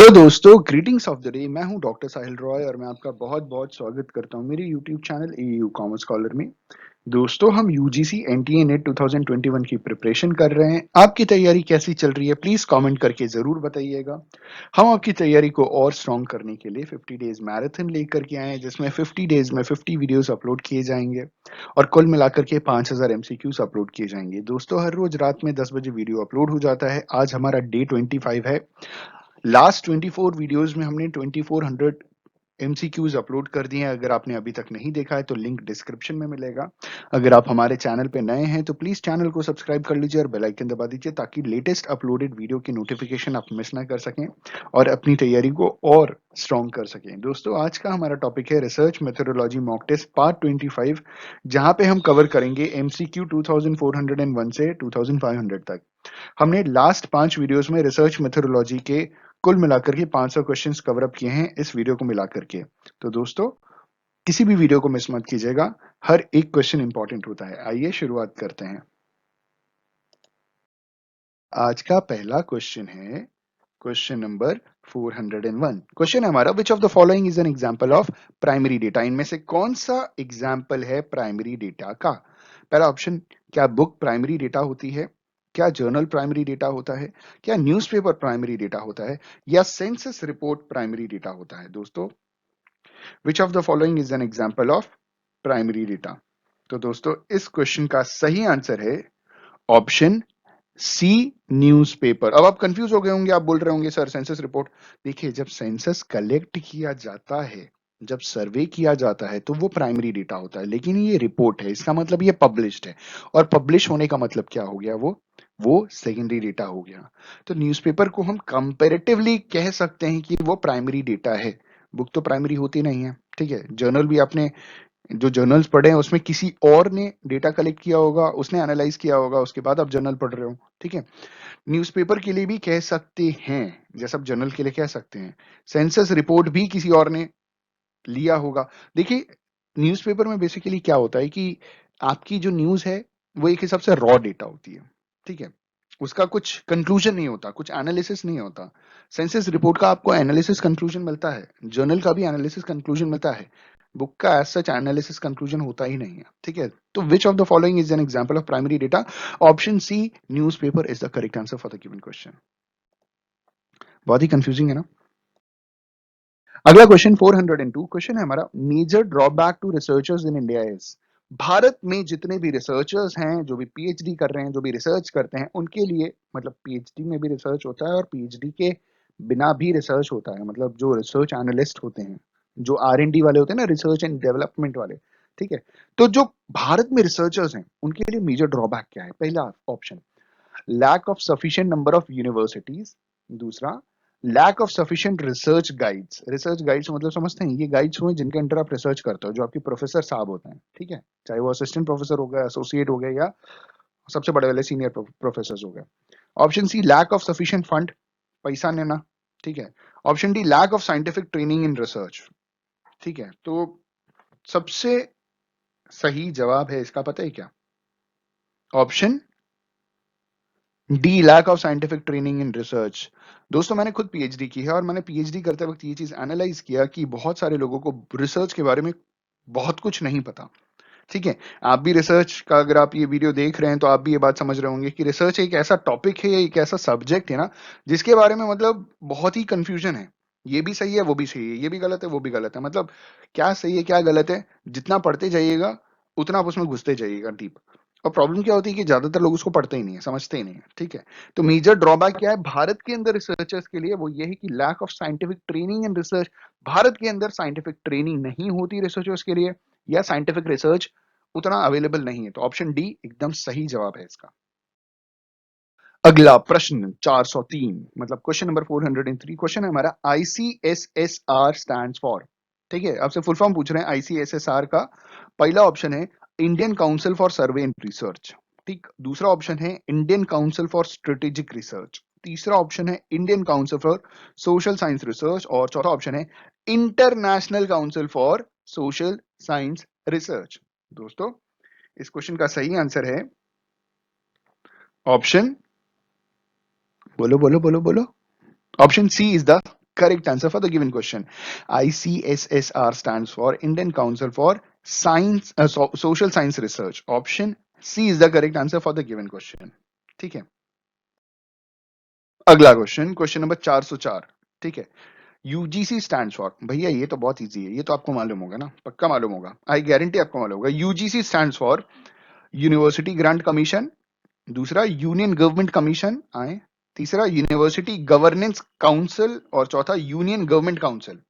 Hello दोस्तों, greetings of the day. मैं हूं डॉक्टर साहिल रॉय और मैं आपका बहुत बहुत स्वागत करता हूं मेरे YouTube channel AU commerce scholar में। दोस्तों, हम यूजीसी एनटीए नेट 2021 की प्रिपरेशन कर रहे हैं। आपकी तैयारी कैसी चल रही है, प्लीज कमेंट करके जरूर बताइएगा। हम आपकी तैयारी को और स्ट्रॉन्ग करने के लिए 50 डेज मैराथन लेकर के आए हैं, जिसमें 50 डेज में 50 वीडियोस अपलोड किए जाएंगे और कुल मिलाकर के 5000 एमसीक्यूज अपलोड किए जाएंगे। दोस्तों, हर रोज रात में 10 बजे वीडियो अपलोड हो जाता है। आज हमारा डे 25 है। लास्ट 24 वीडियोस में हमने 2400 एमसीक्यूज अपलोड कर दिए हैं। अगर आपने अभी तक नहीं देखा है तो लिंक डिस्क्रिप्शन में मिलेगा। अगर आप हमारे चैनल पे नए हैं तो प्लीज चैनल को सब्सक्राइब कर लीजिए और बेल आइकन दबा दीजिए, ताकि लेटेस्ट अपलोडेड वीडियो की नोटिफिकेशन आप मिस ना कर सकें और अपनी तैयारी को और स्ट्रॉन्ग कर सकें। दोस्तों, आज का हमारा टॉपिक है research methodology mock test part 25, जहां पे हम कवर करेंगे एमसीक्यू 2401 से 2500 तक। हमने लास्ट 5 वीडियोस में रिसर्च मेथोडोलॉजी के कुल मिलाकर के 500 क्वेश्चंस कवर अप किए हैं इस वीडियो को मिलाकर के। तो दोस्तों, किसी भी वीडियो को मिस मत कीजिएगा, हर एक क्वेश्चन इंपॉर्टेंट होता है। आइए शुरुआत करते हैं। आज का पहला क्वेश्चन है क्वेश्चन नंबर 401। क्वेश्चन है हमारा, विच of the following is an example of primary data. इनमें से कौन सा एग्जांपल है प्राइमरी डेटा का? पहला ऑप्शन, क्या बुक प्राइमरी डेटा होती है? क्या जर्नल प्राइमरी डेटा होता है? क्या न्यूज़पेपर प्राइमरी डेटा होता है? या सेंसस रिपोर्ट प्राइमरी डेटा होता है? दोस्तों, विच of the following is an example of primary data? तो दोस्तों, इस क्वेश्चन का सही आंसर है ऑप्शन सी, न्यूज़पेपर। अब आप कंफ्यूज हो गए होंगे, आप बोल रहे होंगे सर सेंसस रिपोर्ट। देखिए, जब सेंसस कलेक्ट किया जाता है, जब सर्वे किया जाता है, तो वो प्राइमरी डेटा होता है, लेकिन ये रिपोर्ट है, इसका मतलब ये पब्लिश्ड है। और पब्लिश होने का मतलब क्या हो गया? वो सेकेंडरी डेटा हो गया। तो न्यूज़पेपर को हम कंपैरेटिवली कह सकते हैं कि वो प्राइमरी डेटा है। बुक तो प्राइमरी होती नहीं है, ठीक है। जर्नल भी आपने जो जर्नल्स पढ़े हैं उसमें किसी और ने डेटा कलेक्ट किया होगा, उसने एनालाइज किया होगा, उसके बाद आप जर्नल पढ़ रहे हो, ठीक है। न्यूज़पेपर के लिए भी कह सकते हैं, जैसा आप जर्नल के लिए कह सकते हैं। सेंसस रिपोर्ट भी किसी और ने लिया होगा। देखिए, न्यूज़पेपर में बेसिकली क्या होता है कि आपकी जो न्यूज़ है वो एक हिसाब से रॉ डेटा होती है, ठीक है। उसका कुछ कंक्लूजन नहीं होता, कुछ एनालिसिस नहीं होता। सेंसस रिपोर्ट का आपको एनालिसिस कंक्लूजन मिलता है, जर्नल का भी एनालिसिस कंक्लूजन मिलता है। बुक का एज सच एनालिसिस कंक्लूजन होता ही नहीं है, ठीक है। तो which of the following is an example of primary data? Option C, newspaper is the correct answer for the given question. बहुत ही कंफ्यूजिंग है ना? अगला क्वेश्चन 402 क्वेश्चन है हमारा, major drawback to researchers in India is. Bharat में जितने भी रिसर्चर्स हैं, जो भी पीएचडी कर रहे हैं, जो भी रिसर्च करते हैं, उनके लिए, मतलब पीएचडी में भी रिसर्च होता है और पीएचडी के बिना भी रिसर्च होता है। मतलब जो रिसर्च एनालिस्ट होते हैं, जो आर&डी वाले होते हैं ना, रिसर्च एंड डेवलपमेंट वाले, ठीक है। तो जो भारत में रिसर्चर्स हैं, उनके लिए मेजर ड्रॉबैक क्या है? पहला option, lack of sufficient number of universities. दूसरा, lack of sufficient research guides. Research guides मतलब समझते हैं, ये गाइड्स हुए जिनके अंडर आप रिसर्च करते हो, जो आपके प्रोफेसर साहब होते हैं, ठीक है। चाहे वो असिस्टेंट प्रोफेसर हो गए, एसोसिएट हो गए, या सबसे बड़े वाले सीनियर प्रोफेसर हो गए। Option C, lack of sufficient fund, पैसा लेना, ठीक है। Option D, lack of scientific training in research, ठीक है। तो सबसे सही जवाब है इसका, पता है क्या? Option D, lack of scientific training in research. दोस्तों, मैंने खुद पीएचडी की है और मैंने पीएचडी करते वक्त ये चीज एनालाइज किया कि बहुत सारे लोगों को रिसर्च के बारे में बहुत कुछ नहीं पता, ठीक है। आप भी रिसर्च का, अगर आप ये वीडियो देख रहे हैं तो आप भी ये बात समझ रहे होंगे कि रिसर्च एक ऐसा टॉपिक है, एक ऐसा सब्जेक्ट है ना, जिसके बारे में मतलब बहुत ही कंफ्यूजन है। ये भी सही है, वो भी सही है, ये भी गलत है, वो भी गलत है। मतलब क्या सही है, क्या गलत है, जितना पढ़ते जाइएगा उतना आप उसमें घुसते जाइएगा डीप। और प्रॉब्लम क्या होती है कि ज्यादातर लोग उसको पढ़ते ही नहीं है, समझते ही नहीं है, ठीक है। तो मेजर ड्रॉबैक क्या है भारत के अंदर रिसर्चर्स के लिए? वो ये है कि lack of scientific training in research. Bharat के अंदर साइंटिफिक ट्रेनिंग नहीं होती रिसर्चर्स के लिए, या साइंटिफिक रिसर्च उतना अवेलेबल नहीं है। तो ऑप्शन डी एकदम सही जवाब है इसका। अगला प्रश्न 403, मतलब क्वेश्चन नंबर 403 क्वेश्चन है हमारा, आईसीएसएसआर स्टैंड्स फॉर, ठीक है। आपसे फुल फॉर्म पूछ रहे हैं आईसीएसएसआर का। पहला ऑप्शन है Indian council for survey and research, ठीक। दूसरा ऑप्शन है Indian council for strategic research. तीसरा ऑप्शन है Indian council for social science research. और चौथा ऑप्शन है international council for social science research. दोस्तों, इस क्वेश्चन का सही आंसर है ऑप्शन, बोलो बोलो बोलो बोलो, option C is the correct answer for the given question. ICSSR stands for Indian Council for Science, Social Science Research. Option C is the correct answer for the given question. ठीक है, अगला question, question number 404. ठीक है, UGC stand for, भैया ये तो बहुत easy है, ये तो आपको मालूम होगा ना, पक्का मालूम होगा, आई गारंटी आपको मालूम होगा. UGC stand for university grant commission, दूसरा यूनियन गवर्नमेंट कमीशन आए, तीसरा यूनिवर्सिटी गवर्नेंस काउंसिल और चौथा यूनियन गवर्नमेंट काउंसिल.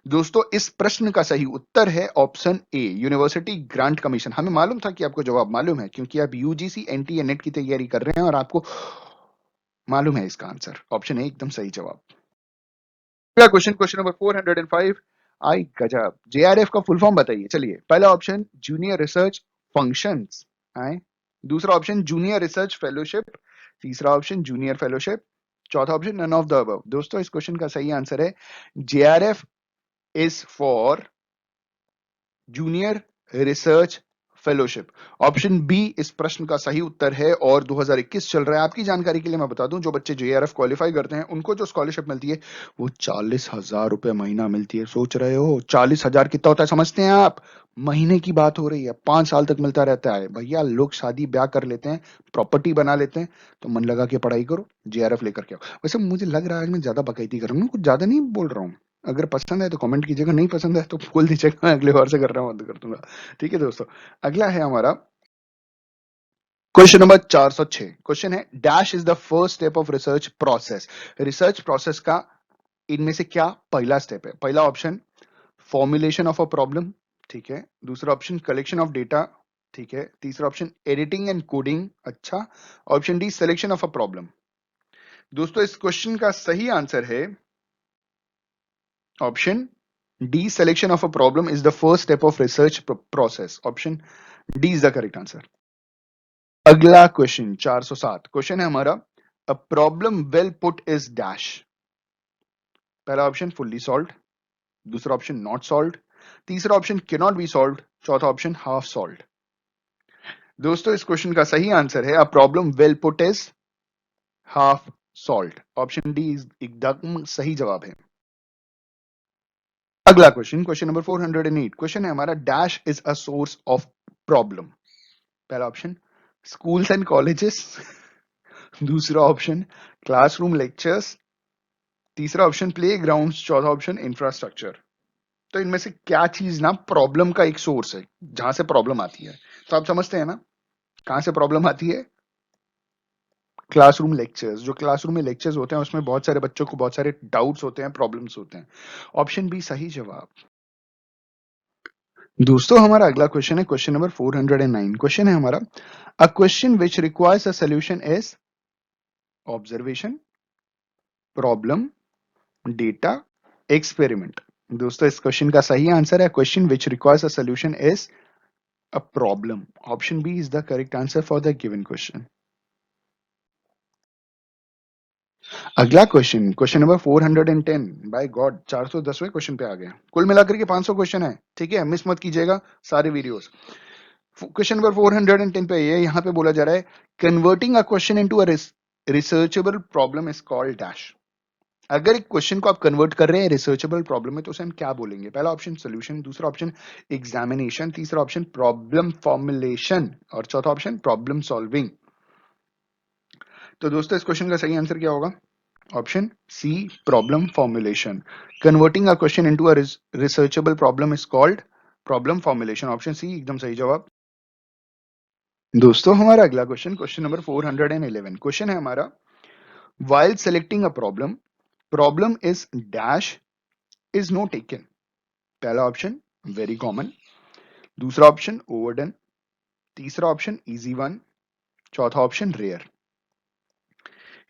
दोस्तों इस प्रश्न का सही उत्तर है ऑप्शन ए, यूनिवर्सिटी ग्रांट कमीशन. हमें मालूम था कि आपको जवाब मालूम है क्योंकि आप यूजीसी एनटीए नेट की तैयारी कर रहे हैं और आपको मालूम है इसका आंसर. ऑप्शन ए एकदम सही जवाब. अगला क्वेश्चन, क्वेश्चन नंबर 405. आई गजब, जेआरएफ का फुल फॉर्म बताइए. चलिए, पहला ऑप्शन जूनियर रिसर्च फंक्शंस आए, दूसरा ऑप्शन जूनियर रिसर्च फेलोशिप, तीसरा ऑप्शन जूनियर फेलोशिप, चौथा option none of the above. दोस्तों इस क्वेश्चन का सही आंसर है JRF is for junior research fellowship. Option B इस प्रश्न का सही उत्तर है और 2021 चल रहा है. आपकी जानकारी के लिए मैं बता दूं, जो बच्चे जेआरएफ क्वालिफाई करते हैं उनको जो स्कॉलरशिप मिलती है वो 40,000 रुपए महीना मिलती है. सोच रहे हो 40,000 कितना होता है समझते हैं आप? महीने की बात हो रही है, 5 साल तक मिलता रहता है. भैया लोग शादी ब्याह कर लेते हैं, प्रॉपर्टी बना लेते हैं, तो मन लगा के पढ़ाई करो, जेआरएफ लेकर के आओ. वैसे मुझे लग रहा है मैं ज्यादा बकैती कर रहा हूँ, कुछ ज्यादा नहीं बोल रहा हूँ. अगर पसंद है तो कमेंट कीजिएगा, नहीं पसंद है तो बोल दीजिएगा, मैं अगले बार से कर रहा हूं बंद कर दूंगा. ठीक है दोस्तों, अगला है हमारा क्वेश्चन नंबर 406. क्वेश्चन है dash is the first step of research process. Research process का इनमें से क्या पहला स्टेप है? पहला option formulation of a problem, ठीक है, दूसरा ऑप्शन कलेक्शन ऑफ डेटा, ठीक है, तीसरा ऑप्शन एडिटिंग एंड कोडिंग, अच्छा, option D selection of a problem. दोस्तों इस क्वेश्चन का सही आंसर है option D, selection of a problem is the first step of research process. Option D is the correct answer. अगला question 407. Question है हमारा a problem well put is dash. पहला option fully solved, दूसरा option not solved, तीसरा option cannot be solved, चौथा option half solved. दोस्तों इस question का सही आंसर है a problem well put is half solved. Option D एकदम सही जवाब है. अगला क्वेश्चन, क्वेश्चन नंबर 408. क्वेश्चन है हमारा dash is a source of problem. पहला ऑप्शन स्कूल्स एंड कॉलेजेस, दूसरा ऑप्शन क्लासरूम लेक्चर्स, तीसरा ऑप्शन प्ले ग्राउंड, चौथा ऑप्शन इंफ्रास्ट्रक्चर. तो इनमें से क्या चीज ना प्रॉब्लम का एक सोर्स है जहां से प्रॉब्लम आती है? तो आप समझते हैं ना कहां से प्रॉब्लम आती है? Classroom lectures. जो क्लासरूम में लेक्चर्स होते हैं उसमें बहुत सारे बच्चों को बहुत सारे डाउट्स होते हैं, प्रॉब्लम्स होते हैं. ऑप्शन बी सही जवाब. दोस्तों हमारा अगला क्वेश्चन है क्वेश्चन नंबर 409. क्वेश्चन है हमारा a question which requires a solution is observation, problem, data, experiment. दोस्तों इस क्वेश्चन का सही आंसर है question which requires a solution is a problem. Option B is the correct answer for the given question. अगला question, question number 410. By god 410वें question पे आ गए. कुल मिलाकर के 500 क्वेश्चन है, ठीक है, मिस मत कीजिएगा सारे वीडियोस. क्वेश्चन नंबर 410 पे ये यहां पे बोला जा रहा है converting a question into a researchable problem is called dash. अगर एक क्वेश्चन को आप कन्वर्ट कर रहे हैं रिसर्चेबल प्रॉब्लम में तो उसे हम क्या बोलेंगे? पहला ऑप्शन सॉल्यूशन, दूसरा ऑप्शन एग्जामिनेशन, तीसरा ऑप्शन प्रॉब्लम फॉर्मुलेशन और चौथा ऑप्शन प्रॉब्लम सॉल्विंग. तो दोस्तों इस क्वेश्चन का सही आंसर क्या होगा? Option C problem formulation. Converting a question into a researchable problem is called problem formulation. Option C एकदम सही जवाब. दोस्तों हमारा अगला क्वेश्चन, क्वेश्चन नंबर 411. क्वेश्चन है हमारा while selecting a problem is dash is no taken. पहला ऑप्शन वेरी कॉमन, दूसरा ऑप्शन ओवरडन, तीसरा ऑप्शन इजी वन, चौथा ऑप्शन रेयर.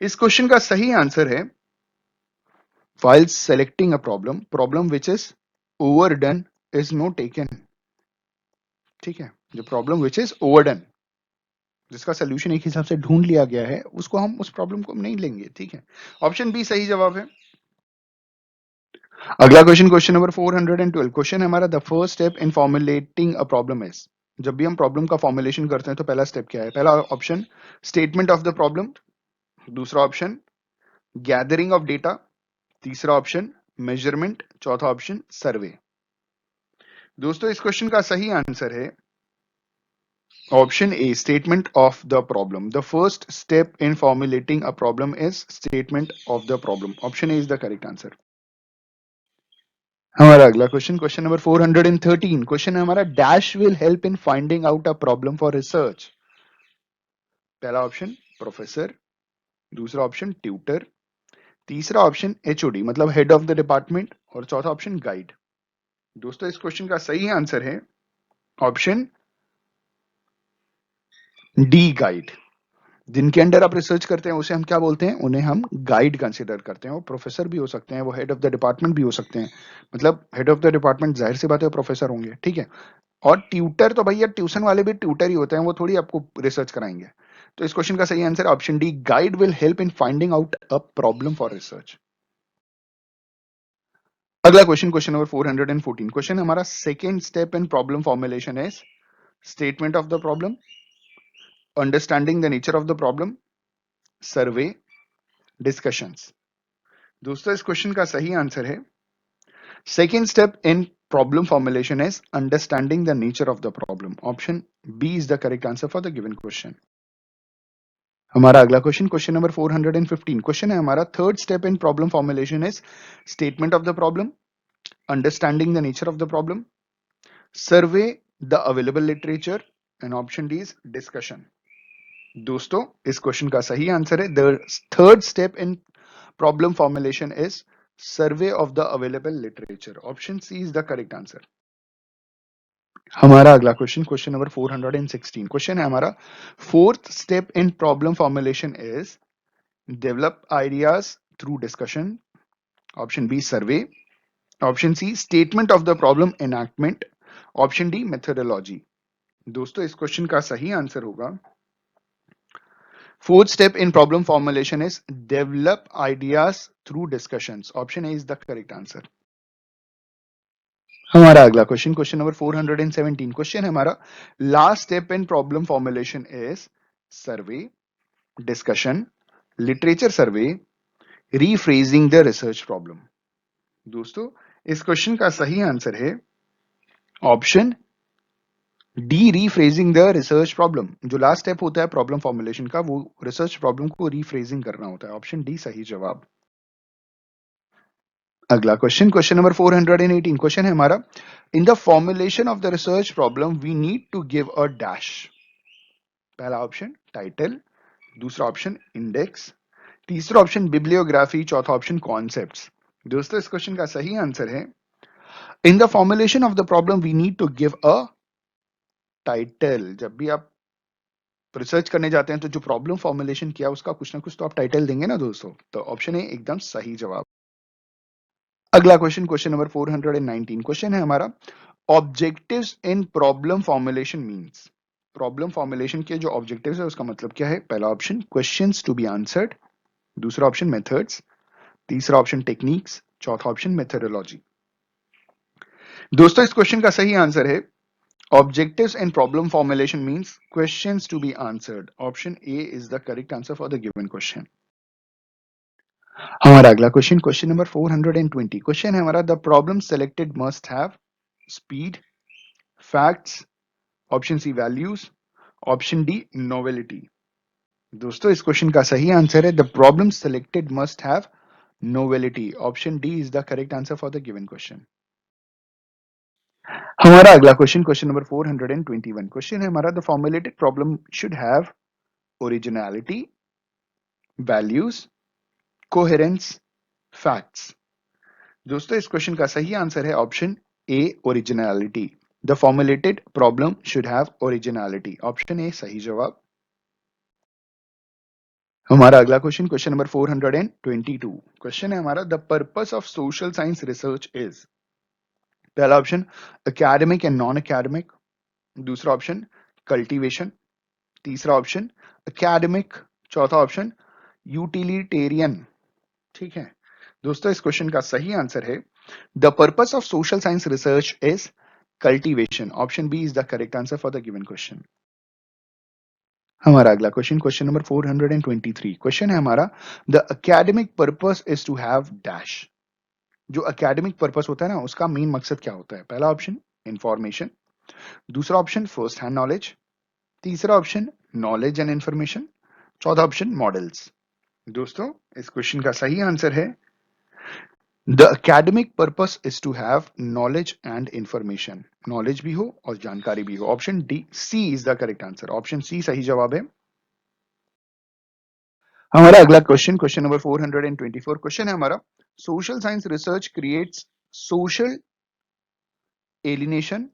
इस क्वेश्चन का सही आंसर है while selecting a problem which is overdone is no taken. ठीक है, जो प्रॉब्लम विच इज ओवरडन, जिसका सोल्यूशन एक हिसाब से ढूंढ लिया गया है, उसको हम उस प्रॉब्लम को नहीं लेंगे. ठीक है, ऑप्शन बी सही जवाब है. अगला क्वेश्चन, क्वेश्चन नंबर 412. क्वेश्चन है हमारा the first step in formulating a problem is. जब भी हम प्रॉब्लम का फॉर्मुलेशन करते हैं तो पहला स्टेप क्या है? पहला option statement of the problem, दूसरा ऑप्शन गैदरिंग ऑफ डेटा, तीसरा ऑप्शन मेजरमेंट, चौथा ऑप्शन सर्वे। दोस्तों इस क्वेश्चन का सही आंसर है option A, statement of the problem. The first step in formulating a problem is statement of the problem. Option A is the correct answer. हमारा अगला question, question number 413, question है हमारा, dash will help in finding out a problem for research. पहला option professor, दूसरा option tutor, तीसरा option HOD मतलब head of the department, और चौथा ऑप्शन गाइड। दोस्तों इस क्वेश्चन का सही आंसर है ऑप्शन डी, गाइड। जिनके अंडर आप रिसर्च करते हैं उसे हम क्या बोलते हैं, उन्हें हम गाइड कंसीडर करते हैं। वो प्रोफेसर भी हो सकते हैं, वो हेड ऑफ द डिपार्टमेंट भी हो सकते हैं। मतलब हेड ऑफ द डिपार्टमेंट जाहिर सी बात है प्रोफेसर होंगे, ठीक है। और ट्यूटर तो भैया ट्यूशन वाले भी ट्यूटर ही होते हैं, वो थोड़ी आपको रिसर्च कराएंगे। तो इस क्वेश्चन का सही answer option D, guide will help in finding out a problem for research. अगला क्वेश्चन, क्वेश्चन नंबर 414, क्वेश्चन हमारा, second step in problem formulation is statement of the problem, understanding the nature of the problem, survey, discussions. दोस्तों इस question का सही answer है second step in problem formulation is understanding the nature of the problem. Option B is the correct answer for the given question. हमारा अगला question, question number 415, question है हमारा, third step in problem formulation is statement of the problem, understanding the nature of the problem, survey the available literature, and option D is discussion. दोस्तों इस question का सही answer है the third step in problem formulation is survey of the available literature. Option C is the correct answer. हमारा अगला question, question number 416, question है हमारा, fourth step in problem formulation is develop ideas through discussion. Option B survey, option C statement of the problem enactment, option D methodology. दोस्तों इस question का सही answer होगा fourth step in problem formulation is develop ideas through discussions. Option A is the correct answer. हमारा अगला question, question number 417, question है हमारा, last step in problem formulation is survey, discussion, literature survey, rephrasing the research problem. दोस्तों इस question का सही answer है option D, rephrasing the research problem. जो लास्ट स्टेप होता है प्रॉब्लम फॉर्मुलेशन का, वो रिसर्च प्रॉब्लम को रीफ्रेजिंग करना होता है। ऑप्शन डी सही जवाब। अगला क्वेश्चन, क्वेश्चन नंबर 418, क्वेश्चन है हमारा, in the formulation of the research problem we need to give a dash. पहला ऑप्शन टाइटल, दूसरा ऑप्शन इंडेक्स, तीसरा ऑप्शन बिब्लियोग्राफी, चौथा ऑप्शन कॉन्सेप्ट्स। दोस्तों इस क्वेश्चन का सही आंसर है in the formulation of the problem we need to give a title. जब भी आप रिसर्च करने जाते हैं तो जो प्रॉब्लम फॉर्मुलेशन किया उसका कुछ ना कुछ तो आप टाइटल देंगे ना दोस्तों। तो ऑप्शन ए एकदम सही जवाब। अगला क्वेश्चन, क्वेश्चन नंबर 419, क्वेश्चन है हमारा, objectives in problem formulation means. Problem formulation के जो ऑब्जेक्टिव्स है उसका मतलब क्या है। पहला option questions to be answered, दूसरा ऑप्शन मेथड्स, तीसरा ऑप्शन टेक्निक्स, चौथा ऑप्शन मेथोडोलॉजी। दोस्तों इस क्वेश्चन का सही आंसर है objectives in problem formulation means questions to be answered. Option A is the correct answer for the given question. हमारा अगला क्वेश्चन, क्वेश्चन नंबर 420, क्वेश्चन है हमारा, the problem selected must have speed, facts, option C values, option D novelty. दोस्तों इस question का सही answer है the problem selected must have novelty. Option D is the correct answer for the given question. हमारा अगला question, question number 421, question है हमारा, the formulated problem should have originality, values, coherence, facts. दोस्तों इस question का सही answer है option A, originality. The formulated problem should have originality. Option A सही जवाब। हमारा अगला क्वेश्चन, क्वेश्चन नंबर 422, क्वेश्चन है हमारा, the purpose of social science research is. पहला option academic and non academic, दूसरा ऑप्शन कल्टीवेशन, तीसरा ऑप्शन एकेडमिक, चौथा ऑप्शन यूटिलिटेरियन। ठीक है दोस्तों इस क्वेश्चन का सही आंसर है the purpose of social science research is cultivation. Option B is the correct answer for the given question. हमारा अगला क्वेश्चन, क्वेश्चन नंबर 423, क्वेश्चन है हमारा, the academic purpose is to have dash. जो academic purpose होता है ना, उसका main मकसद क्या होता है? पहला ऑप्शन इंफॉर्मेशन, दूसरा ऑप्शन फर्स्ट हैंड नॉलेज, तीसरा ऑप्शन नॉलेज एंड इंफॉर्मेशन, चौथा ऑप्शन मॉडल्स। दोस्तों, इस क्वेश्चन का सही आंसर है the academic purpose is to have knowledge and information। Knowledge भी हो और जानकारी भी हो। Option D C is the correct answer. Option C सही जवाब है। हमारा अगला क्वेश्चन, क्वेश्चन नंबर 424, क्वेश्चन है हमारा social science research creates social alienation.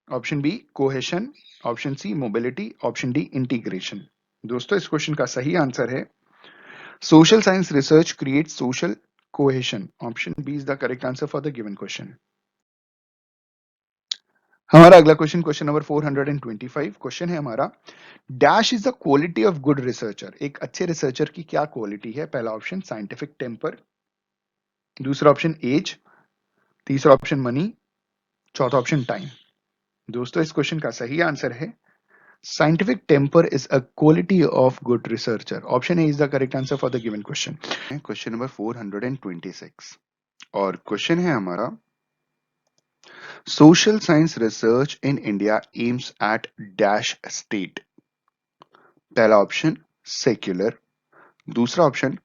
Option B cohesion, option C mobility, option D integration. दोस्तों, इस क्वेश्चन का सही आंसर है social science research creates social cohesion. Option B is the correct answer for the given question. हमारा अगला question, question number 425, question है हमारा dash is the quality of good researcher. एक अच्छे रिसर्चर की क्या क्वालिटी है? पहला ऑप्शन साइंटिफिक टेम्पर, दूसरा ऑप्शन एज, तीसरा ऑप्शन मनी, चौथा ऑप्शन टाइम। दोस्तों, इस क्वेश्चन का सही आंसर है scientific temper is a quality of good researcher. Option A is the correct answer for the given question. Question number 426 और question है हमारा social science research in India aims at dash state. पहला option secular, दूसरा option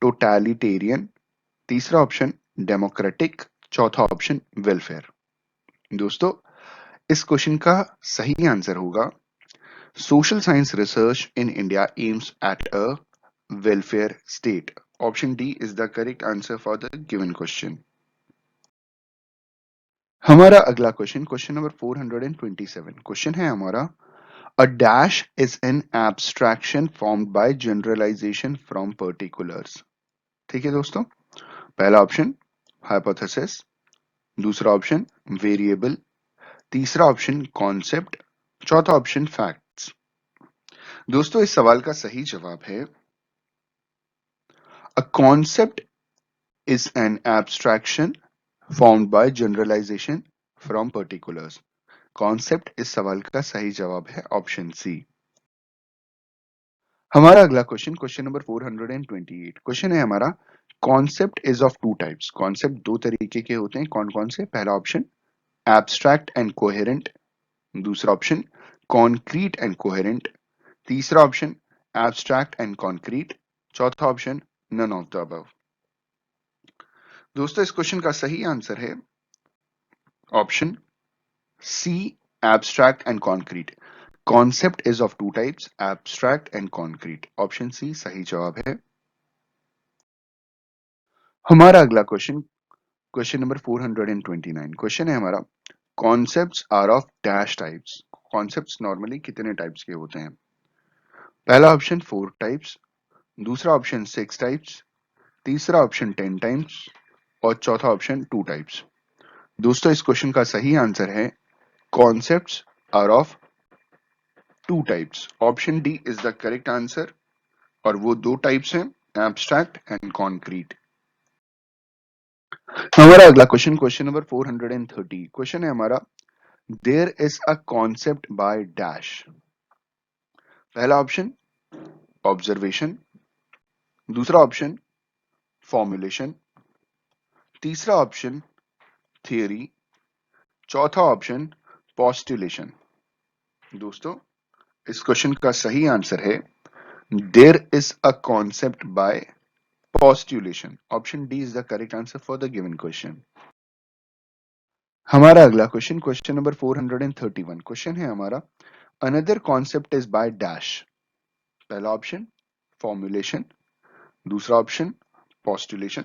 totalitarian, तीसरा option democratic, चौथा option welfare. दोस्तों, इस question का सही आंसर होगा social science research in India aims at a welfare state. Option D is the correct answer for the given question. हमारा अगला क्वेश्चन, क्वेश्चन नंबर 427, क्वेश्चन है हमारा a dash is an abstraction formed by generalization from particulars. ठीक है दोस्तों, पहला option hypothesis, दूसरा option variable, तीसरा ऑप्शन कॉन्सेप्ट, चौथा ऑप्शन फैक्ट्स। दोस्तों, इस सवाल का सही जवाब है a concept is an abstraction formed by generalization from particulars. Concept इस सवाल का सही जवाब है ऑप्शन सी। हमारा अगला क्वेश्चन, क्वेश्चन नंबर 428, क्वेश्चन है हमारा concept is of two types. Concept दो तरीके के होते हैं, कौन कौन से? पहला ऑप्शन एब्स्ट्रैक्ट एंड कोहेरेंट, दूसरा ऑप्शन कॉन्क्रीट एंड कोहेरेंट, तीसरा ऑप्शन एब्स्ट्रैक्ट एंड कॉन्क्रीट, चौथा option none of the above. दोस्तों, इस क्वेश्चन का सही आंसर है option C abstract and concrete. Concept is of two types, abstract and concrete. Option C सही जवाब है। हमारा अगला क्वेश्चन, क्वेश्चन नंबर 429, क्वेश्चन है हमारा concepts are of dash types. Concepts normally कितने टाइप्स के होते हैं? पहला ऑप्शन 4 टाइप्स, दूसरा ऑप्शन 6 टाइप्स, तीसरा ऑप्शन 10 टाइप्स और चौथा ऑप्शन 2 टाइप्स। दोस्तों, इस क्वेश्चन का सही आंसर है concepts are of 2 types. Option D is the correct answer और वो दो टाइप्स हैं एब्स्ट्रैक्ट एंड कॉन्क्रीट। हमारा अगला क्वेश्चन, क्वेश्चन नंबर 430, क्वेश्चन है हमारा there is a concept by dash. पहला ऑप्शन ऑब्जर्वेशन, दूसरा ऑप्शन फॉर्मुलेशन, तीसरा ऑप्शन थियरी, चौथा ऑप्शन पोस्टुलेशन। दोस्तों, इस क्वेश्चन का सही आंसर है there is a concept by postulation. Option D is the correct answer for the given question. हमारा अगला क्वेश्चन, क्वेश्चन नंबर 431, क्वेश्चन है हमारा another concept is by dash. पहला ऑप्शन फॉर्मुलेशन, दूसरा ऑप्शन पोस्टुलेशन,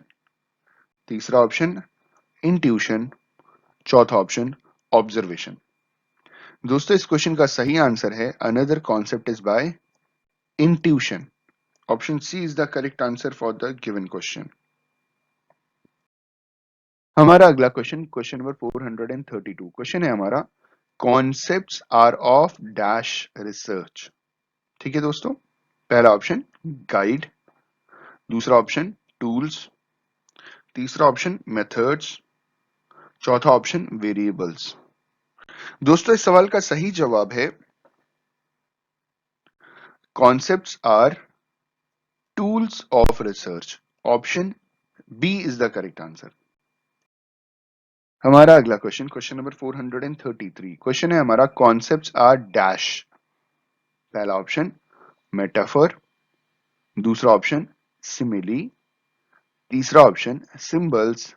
तीसरा ऑप्शन इंट्यूशन, चौथा option observation. दोस्तों, इस क्वेश्चन का सही आंसर है another concept is by intuition. Option C is the correct answer for the given question. हमारा अगला क्वेश्चन, क्वेश्चन नंबर 432, क्वेश्चन है हमारा concepts are of dash research. ठीक है दोस्तों, पहला ऑप्शन गाइड, दूसरा ऑप्शन टूल्स, तीसरा ऑप्शन मेथड्स, चौथा ऑप्शन वेरिएबल्स। दोस्तों, इस सवाल का सही जवाब है concepts are tools of research. Option B is the correct answer. हमारा अगला क्वेश्चन, क्वेश्चन नंबर 433, क्वेश्चन है हमारा कॉन्सेप्ट्स आर डैश। पहला ऑप्शन मेटाफर, दूसरा ऑप्शन सिमिली, तीसरा ऑप्शन सिंबल्स,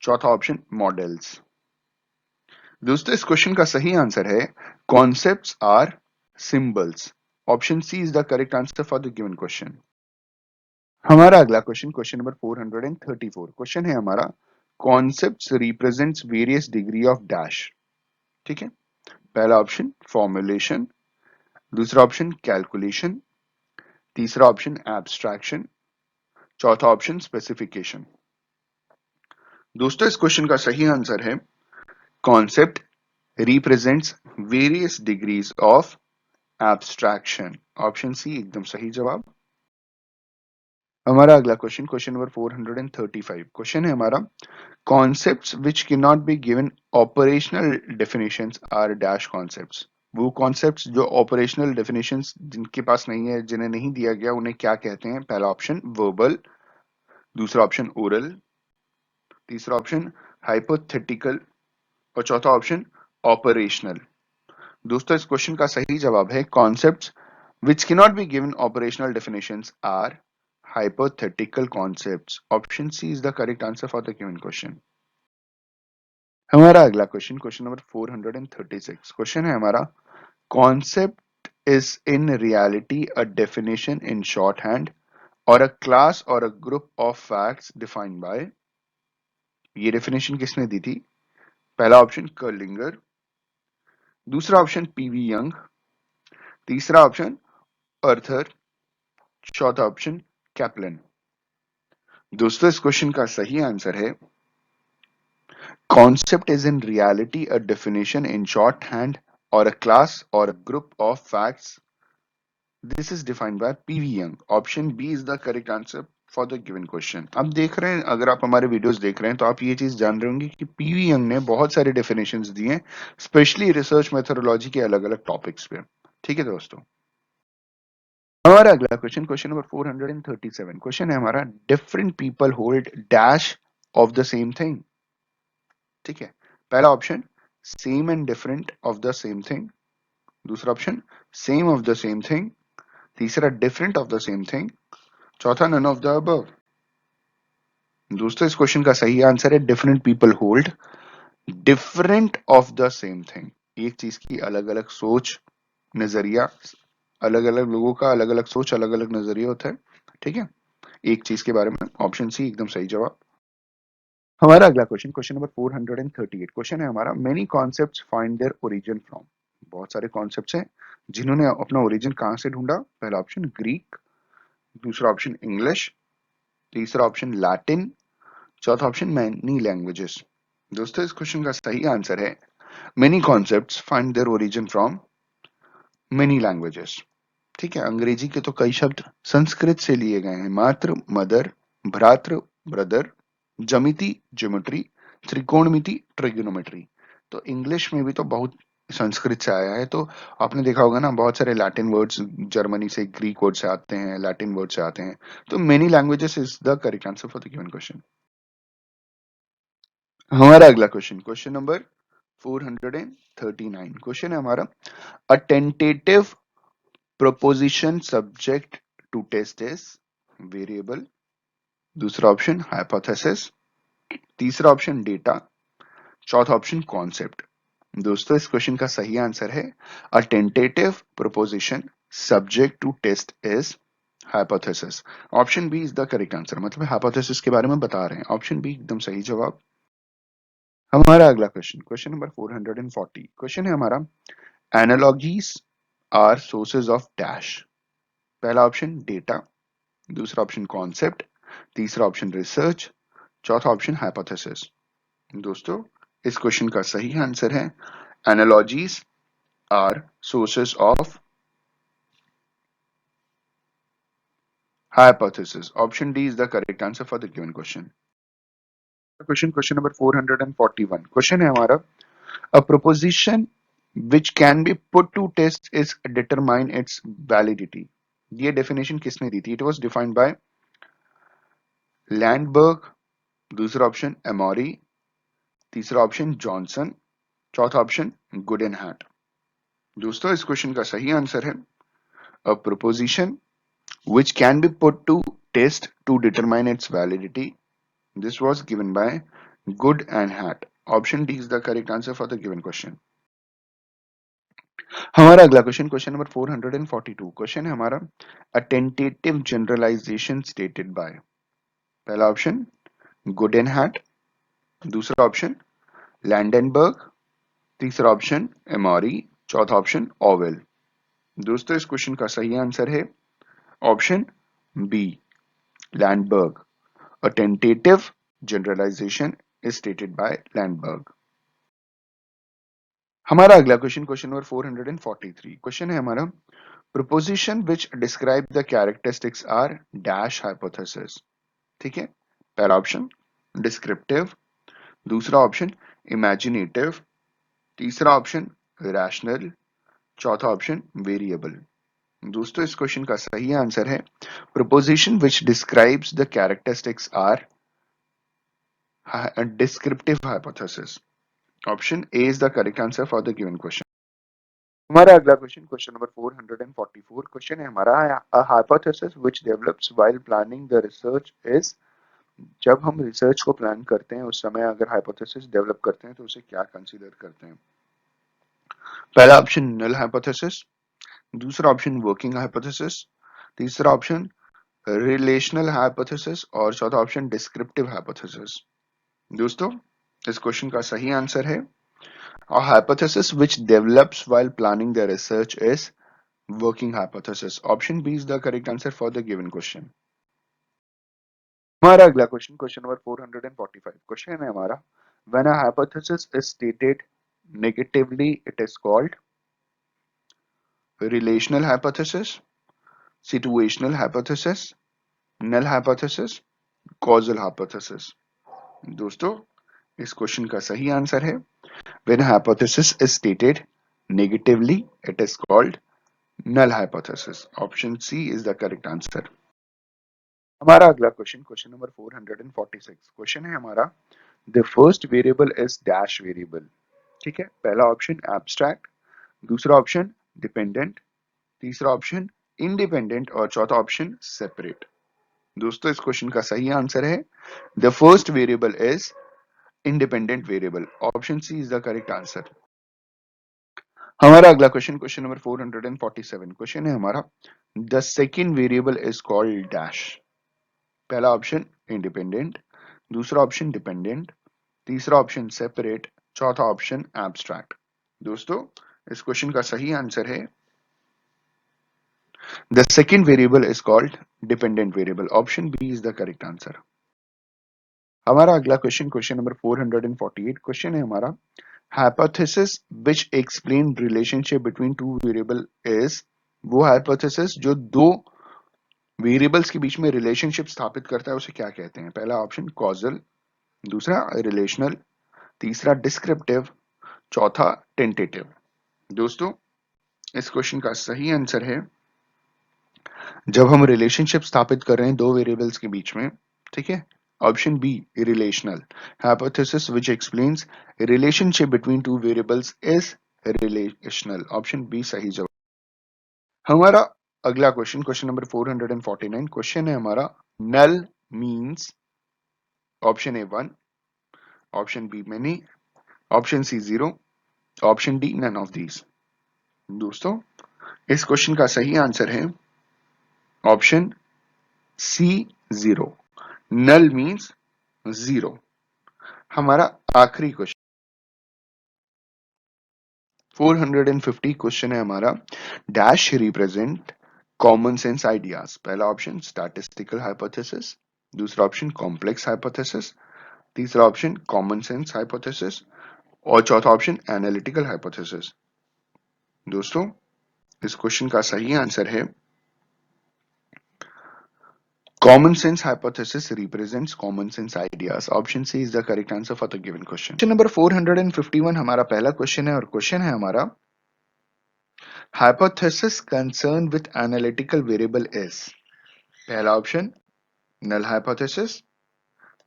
चौथा ऑप्शन मॉडल्स। दोस्तों इस क्वेश्चन का सही आंसर है concepts are symbols. Option C is the correct answer for the given question. हमारा अगला क्वेश्चन, क्वेश्चन नंबर 434, क्वेश्चन है हमारा concepts represents various degree of dash. ठीक है, पहला ऑप्शन फॉर्मुलेशन, दूसरा ऑप्शन कैलकुलेशन, तीसरा ऑप्शन एब्स्ट्रैक्शन, चौथा ऑप्शन स्पेसिफिकेशन। दोस्तों इस क्वेश्चन का सही आंसर है concept represents various degrees of abstraction. Option C एकदम सही जवाब। हमारा अगला क्वेश्चन, क्वेश्चन नंबर 435, क्वेश्चन है हमारा concepts which can not be given operational definitions are dash concepts. वो कॉन्सेप्ट्स जो ऑपरेशनल डेफिनेशंस जिनके पास नहीं है, जिन्हें नहीं दिया गया, उन्हें क्या कहते हैं? पहला ऑप्शन वर्बल, दूसरा ऑप्शन ओरल, तीसरा ऑप्शन हाइपोथेटिकल और चौथा ऑप्शन ऑपरेशनल। दोस्तों इस क्वेश्चन का सही जवाब है concepts which cannot be given operational definitions are hypothetical concepts. Option C is the correct answer for the given question. हमारा अगला क्वेश्चन, क्वेश्चन नंबर 436, क्वेश्चन है हमारा concept is in reality a definition in shorthand or a class or a group of facts defined by। ये definition किसने दी थी? पहला option कर्लिंगर, दूसरा option PV young, तीसरा ऑप्शन अर्थर, चौथा ऑप्शन कैप्लन। दोस्तों इस क्वेश्चन का सही आंसर है concept is in reality a definition in shorthand or a class or a group of facts. This is defined by P.V. Young. Option B is the correct answer for the given question. अब देख रहे हैं, अगर आप हमारे videos देख रहे हैं तो आप ये चीज जान रहे होंगे कि पीवी यंग ने बहुत सारे डेफिनेशंस दिए हैं, स्पेशली रिसर्च मेथोडोलॉजी के अलग अलग टॉपिक्स पे। ठीक है दोस्तों, हमारा अगला क्वेश्चन, क्वेश्चन नंबर 437, क्वेश्चन है हमारा different people hold dash of the same thing. ठीक है, पहला option same and different of the same thing, दूसरा option same of the same thing, तीसरा different of the same thing, चौथा none of the above. दोस्तों इस question का सही आंसर है different people hold different of the same thing. एक चीज की अलग अलग सोच, नजरिया, अलग अलग लोगों का अलग अलग सोच, अलग अलग नजरिया होता है। ठीक है, एक चीज के बारे में। ऑप्शन सी एकदम सही जवाब। हमारा अगला क्वेश्चन, क्वेश्चन नंबर 438, क्वेश्चन है हमारा many concepts find their origin from. बहुत सारे कॉन्सेप्ट्स हैं जिन्होंने अपना ओरिजिन कहां से ढूंढा? पहला ऑप्शन ग्रीक, दूसरा ऑप्शन इंग्लिश, तीसरा ऑप्शन लैटिन, चौथा ऑप्शन मैनी लैंग्वेजेस। दोस्तों इस क्वेश्चन का सही आंसर है many concepts find their origin from many languages. ठीक है, अंग्रेजी के तो कई शब्द संस्कृत से लिए गए हैं, मात्र मदर, भ्रातृ ब्रदर, जमिति ज्योमेट्री, त्रिकोणमिति ट्रिग्नोमेट्री। तो इंग्लिश में भी तो बहुत संस्कृत से आया है। तो आपने देखा होगा ना, बहुत सारे लैटिन वर्ड्स जर्मनी से, ग्रीक वर्ड से आते हैं, लैटिन वर्ड से आते हैं। तो many languages is the correct answer for the given question. हमारा अगला क्वेश्चन, क्वेश्चन नंबर 439, क्वेश्चन है हमारा a tentative proposition subject to test is variable, दूसरा ऑप्शन हाइपोथेसिस, तीसरा ऑप्शन डेटा, चौथा ऑप्शन कॉन्सेप्ट। दोस्तों इस क्वेश्चन का सही आंसर है a tentative proposition subject to test is hypothesis. Option B is the correct answer, मतलब हाइपोथेसिस के बारे में बता रहे हैं। ऑप्शन बी एकदम सही जवाब। हमारा अगला क्वेश्चन, क्वेश्चन नंबर 440, क्वेश्चन है हमारा analogies are sources of dash. पहला ऑप्शन डेटा, दूसरा ऑप्शन कॉन्सेप्ट, तीसरा ऑप्शन रिसर्च, चौथा ऑप्शन हाइपोथेसिस। दोस्तों इस क्वेश्चन का सही आंसर है analogies are sources of hypothesis. Option D is the correct answer for the given question. Question number 441. Question है हमारा a proposition which can be put to test is determine its validity. ये definition किसने दी थी? It was defined by Landberg, दूसरा option एमोरी, तीसरा option Johnson, चौथा option Goode and hat. दोस्तों इस क्वेश्चन का सही आंसर है अ proposition which can be put to test to determine its validity. This was given by Good and Hat. Option D is the correct answer for the given question. हमारा अगला question, question number 442। Question है हमारा a tentative generalization stated by. पहला option Goode and Hatt, दूसरा option Lundberg, तीसरा option एमोरी, चौथा option oval. दोस्तों इस क्वेश्चन का सही आंसर है option B, Lundberg. A tentative generalization is stated by Landberg. हमारा अगला क्वेश्चन, क्वेश्चन नंबर 443। क्वेश्चन है हमारा proposition which describe the characteristics are dash hypothesis। ठीक है, पहला ऑप्शन डिस्क्रिप्टिव, दूसरा ऑप्शन इमेजिनेटिव, तीसरा ऑप्शन रैशनल, चौथा ऑप्शन वेरिएबल। दोस्तों इस क्वेश्चन का सही आंसर है proposition which describes the characteristics are a descriptive hypothesis. Option A is the correct answer for the given question. हमारा अगला क्वेश्चन, क्वेश्चन नंबर 444। क्वेश्चन है हमारा a hypothesis which develops while planning the research is। जब हम research को plan करते हैं उस समय अगर हाइपोथेसिस डेवलप करते हैं तो उसे क्या कंसीडर करते हैं। पहला ऑप्शन नल हाइपोथेसिस, दूसरा ऑप्शन वर्किंग हाइपोथेसिस, तीसरा ऑप्शन रिलेशनल हाइपोथेसिस और चौथा ऑप्शन डिस्क्रिप्टिव हाइपोथेसिस। दोस्तों इस क्वेश्चन का सही आंसर है a hypothesis which develops while planning the research is working hypothesis. Option B is the correct answer for the given question. हमारा अगला क्वेश्चन, क्वेश्चन नंबर 445। क्वेश्चन है हमारा when a hypothesis is stated negatively it is called relational hypothesis, situational hypothesis, null hypothesis, causal hypothesis। दोस्तों इस question का सही answer है when a hypothesis is stated negatively it is called null hypothesis. Option C is the correct answer. हमारा अगला question, question number 446। Question है हमारा the first variable is dash variable. ठीक है, पहला ऑप्शन एब्स्ट्रैक्ट, दूसरा ऑप्शन डिपेंडेंट, तीसरा option independent और चौथा ऑप्शन सेपरेट। दोस्तों इस क्वेश्चन का सही आंसर है the first variable is independent variable. Option C is the correct answer. हमारा अगला क्वेश्चन, क्वेश्चन नंबर 447। क्वेश्चन है हमारा the second variable is called dash. पहला ऑप्शन इंडिपेंडेंट, दूसरा ऑप्शन डिपेंडेंट, तीसरा ऑप्शन सेपरेट, चौथा ऑप्शन एब्स्ट्रैक्ट। दोस्तों इस क्वेश्चन का सही आंसर है the second variable is called dependent variable. Option B is the correct answer. हमारा अगला क्वेश्चन, क्वेश्चन नंबर 448। क्वेश्चन है हमारा hypothesis which explain relationship between two variable is. वो हाइपोथेसिस जो दो वेरिएबल्स के बीच में रिलेशनशिप स्थापित करता है उसे क्या कहते हैं। पहला ऑप्शन कॉजल, दूसरा रिलेशनल, तीसरा डिस्क्रिप्टिव, चौथा टेंटेटिव। दोस्तों इस क्वेश्चन का सही आंसर है जब हम रिलेशनशिप स्थापित कर रहे हैं दो वेरिएबल्स के बीच में। ठीक है, option B relational hypothesis which explains relationship between two variables is relational. Option B सही जवाब। हमारा अगला क्वेश्चन, क्वेश्चन नंबर 449। क्वेश्चन है हमारा null means. Option A 1, option B many, option C 0, option D none of these. दोस्तों इस question का सही आंसर है ऑप्शन सी 0, नल मीन्स 0। हमारा आखिरी क्वेश्चन 450। क्वेश्चन है हमारा dash represent common sense ideas. पहला ऑप्शन स्टैटिस्टिकल हाइपोथेसिस, दूसरा ऑप्शन कॉम्प्लेक्स हाइपोथेसिस, तीसरा ऑप्शन कॉमन सेंस हाइपोथेसिस और चौथा ऑप्शन एनालिटिकल हाइपोथेसिस। दोस्तों इस क्वेश्चन का सही आंसर है common sense hypothesis represents common sense ideas. Option C is the correct answer for the given question. Question number 451 हमारा पहला क्वेश्चन है और क्वेश्चन है हमारा hypothesis concerned with analytical variable is। पहला ऑप्शन null hypothesis,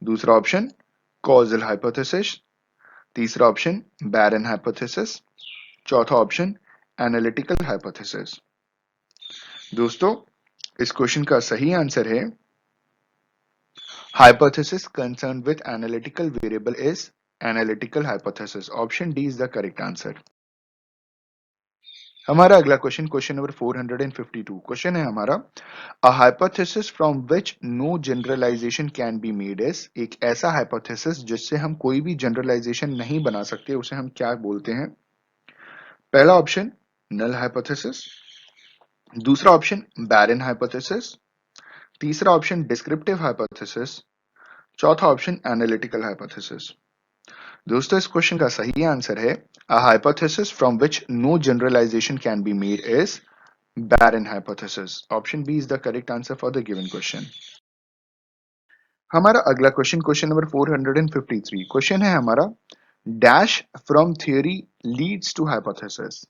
दूसरा option causal hypothesis, तीसरा option barren hypothesis, चौथा ऑप्शन एनालिटिकल हाइपोथेसिस। दोस्तों, इस क्वेश्चन का सही आंसर है hypothesis concerned with analytical variable is analytical hypothesis. Option D is the correct answer. हमारा अगला क्वेश्चन, क्वेश्चन नंबर 452 क्वेश्चन है हमारा, a hypothesis from which no generalization can be made is, एक ऐसा हाइपोथेसिस जिससे हम कोई भी जनरलाइजेशन नहीं बना सकते उसे हम क्या बोलते हैं? पहला ऑप्शन नल हाइपोथेसिस, दूसरा ऑप्शन बैरन हाइपोथेसिस, तीसरा ऑप्शन डिस्क्रिप्टिव हाइपोथेसिस, चौथा ऑप्शन एनालिटिकल हाइपोथेसिस। दोस्तों, इस क्वेश्चन का सही आंसर है a hypothesis from which no generalization can be made is barren hypothesis. Option B is the correct answer for the given question. हमारा अगला question, question number 453 question है हमारा, dash from theory leads to hypothesis.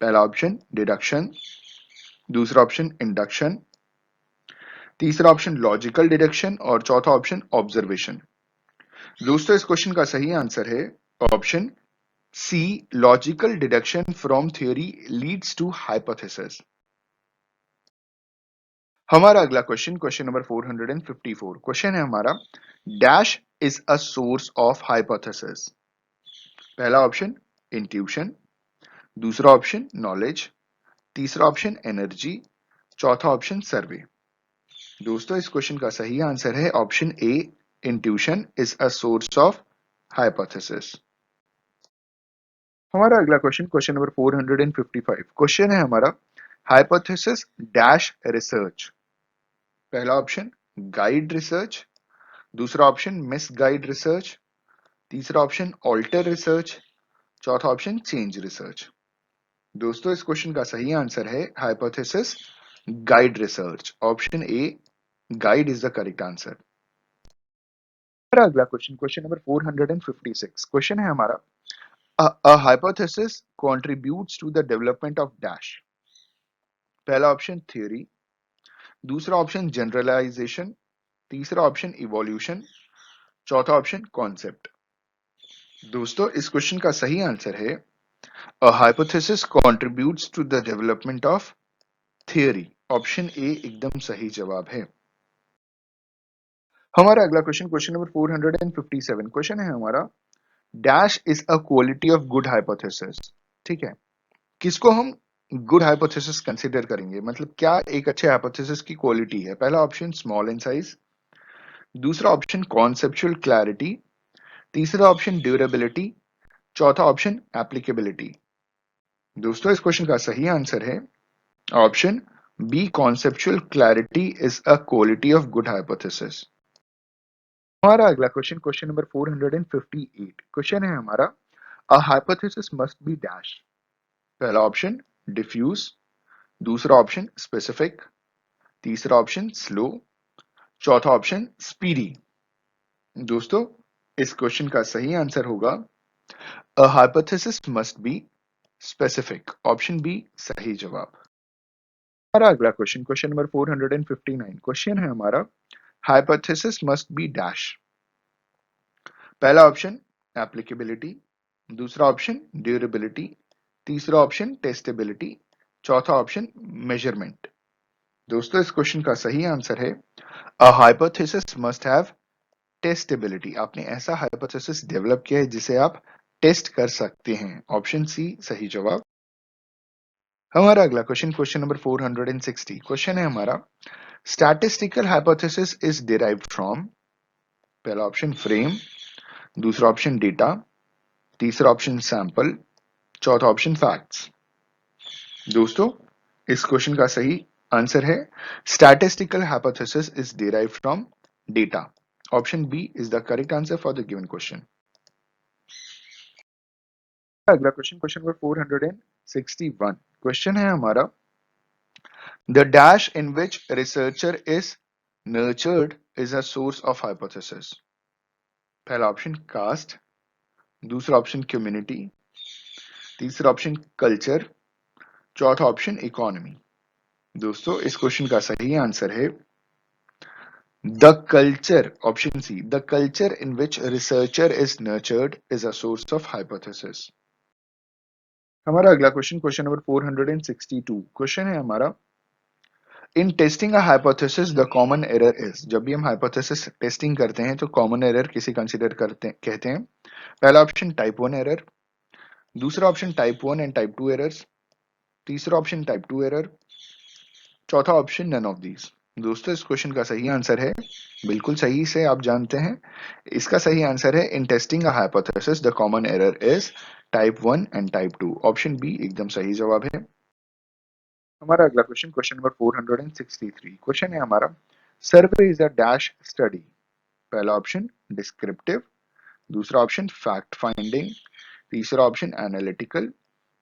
पहला option deduction, दूसरा option induction, तीसरा option logical deduction और चौथा option observation. दोस्तों, इस क्वेश्चन का सही आंसर है option C, logical deduction from theory leads to hypothesis. हमारा अगला क्वेश्चन, क्वेश्चन नंबर 454 क्वेश्चन है हमारा, dash is a source of hypothesis. पहला ऑप्शन इंट्यूशन, दूसरा ऑप्शन नॉलेज, तीसरा ऑप्शन एनर्जी, चौथा ऑप्शन सर्वे। दोस्तों, इस क्वेश्चन का सही आंसर है option A, intuition is a source of hypothesis. हमारा अगला क्वेश्चन, क्वेश्चन नंबर 455 क्वेश्चन है हमारा, हाइपोथेसिस डैश रिसर्च। पहला ऑप्शन गाइड रिसर्च, दूसरा ऑप्शन मिस गाइड रिसर्च, तीसरा ऑप्शन ऑल्टर रिसर्च, चौथा ऑप्शन चेंज रिसर्च। दोस्तों, इस क्वेश्चन का सही आंसर है hypothesis guide research. Option A, guide is the correct answer. हमारा अगला क्वेश्चन, क्वेश्चन नंबर 456 क्वेश्चन है हमारा, a hypothesis contributes to the development of dash। पहला ऑप्शन थ्योरी, दूसरा ऑप्शन जनरलाइजेशन, तीसरा ऑप्शन इवोल्यूशन, चौथा ऑप्शन कॉन्सेप्ट। दोस्तों, इस क्वेश्चन का सही आंसर है a hypothesis contributes to the development of theory. Option A एकदम सही जवाब है। हमारा अगला क्वेश्चन, क्वेश्चन नंबर 457 क्वेश्चन है हमारा, dash is a quality of good hypothesis. ठीक है, किसको हम गुड हाइपोथेसिस कंसीडर करेंगे, मतलब क्या एक अच्छे हाइपोथेसिस की क्वालिटी है? पहला ऑप्शन स्मॉल इन साइज, दूसरा ऑप्शन कॉन्सेप्चुअल क्लैरिटी, तीसरा ऑप्शन ड्यूरेबिलिटी, चौथा ऑप्शन एप्लीकेबिलिटी। दोस्तों, इस क्वेश्चन का सही आंसर है option B, conceptual clarity is a quality of good hypothesis. हमारा अगला क्वेश्चन, क्वेश्चन नंबर 458 क्वेश्चन है हमारा, a hypothesis must be dash. पहला ऑप्शन डिफ्यूज, दूसरा ऑप्शन स्पेसिफिक, तीसरा ऑप्शन स्लो, चौथा ऑप्शन स्पीडी। दोस्तों, इस क्वेश्चन का सही आंसर होगा a hypothesis must be specific. Option B सही जवाब। हमारा अगला क्वेश्चन, क्वेश्चन नंबर 459 क्वेश्चन है हमारा, हाइपोथेसिस मस्ट बी डैश। पहला ऑप्शन एप्लीकेबिलिटी, दूसरा ऑप्शन ड्यूरेबिलिटी, तीसरा ऑप्शन टेस्टेबिलिटी, चौथा ऑप्शन मेजरमेंट। दोस्तों, इस क्वेश्चन का सही आंसर है a hypothesis must have testability. आपने ऐसा हाइपोथेसिस डेवलप किया है जिसे आप टेस्ट कर सकते हैं। ऑप्शन सी सही जवाब। हमारा अगला क्वेश्चन, क्वेश्चन नंबर 460 क्वेश्चन है हमारा, statistical hypothesis is derived from. पहला ऑप्शन फ्रेम, दूसरा ऑप्शन डेटा, तीसरा ऑप्शन सैंपल, चौथा ऑप्शन फैक्ट्स। दोस्तों, इस क्वेश्चन का सही आंसर है statistical hypothesis is derived from data. Option B is the correct answer for the given question. अगला क्वेश्चन, क्वेश्चन नंबर 461 क्वेश्चन है हमारा, the dash in which researcher is nurtured is a source of hypothesis. पहला option caste, दूसरा option community, तीसरा option culture, चौथा option economy. दोस्तों, इस question का सही आंसर है The culture, option C, the culture in which a researcher is nurtured is a source of hypothesis. हमारा अगला क्वेश्चन, क्वेश्चन नंबर 462, क्वेश्चन है हमारा, in testing a hypothesis the common error is. जब भी हम हाइपोथेसिस टेस्टिंग करते हैं तो कॉमन एरर किसे कंसीडर करते कहते हैं? पहला ऑप्शन टाइप 1 एरर, दूसरा option type 1 and type 2 errors, तीसरा ऑप्शन टाइप 2 एरर, चौथा ऑप्शन नन ऑफ दीज। दोस्तों इस क्वेश्चन का सही आंसर है, बिल्कुल सही से आप जानते हैं, इसका सही आंसर है in testing a hypothesis the common error is type 1 and type 2। Option B एकदम सही जवाब है। हमारा अगला क्वेश्चन, क्वेश्चन नंबर 463, क्वेश्चन है हमारा, survey is a dash study. पहला ऑप्शन डिस्क्रिप्टिव, दूसरा ऑप्शन फैक्ट फाइंडिंग, तीसरा ऑप्शन एनालिटिकल,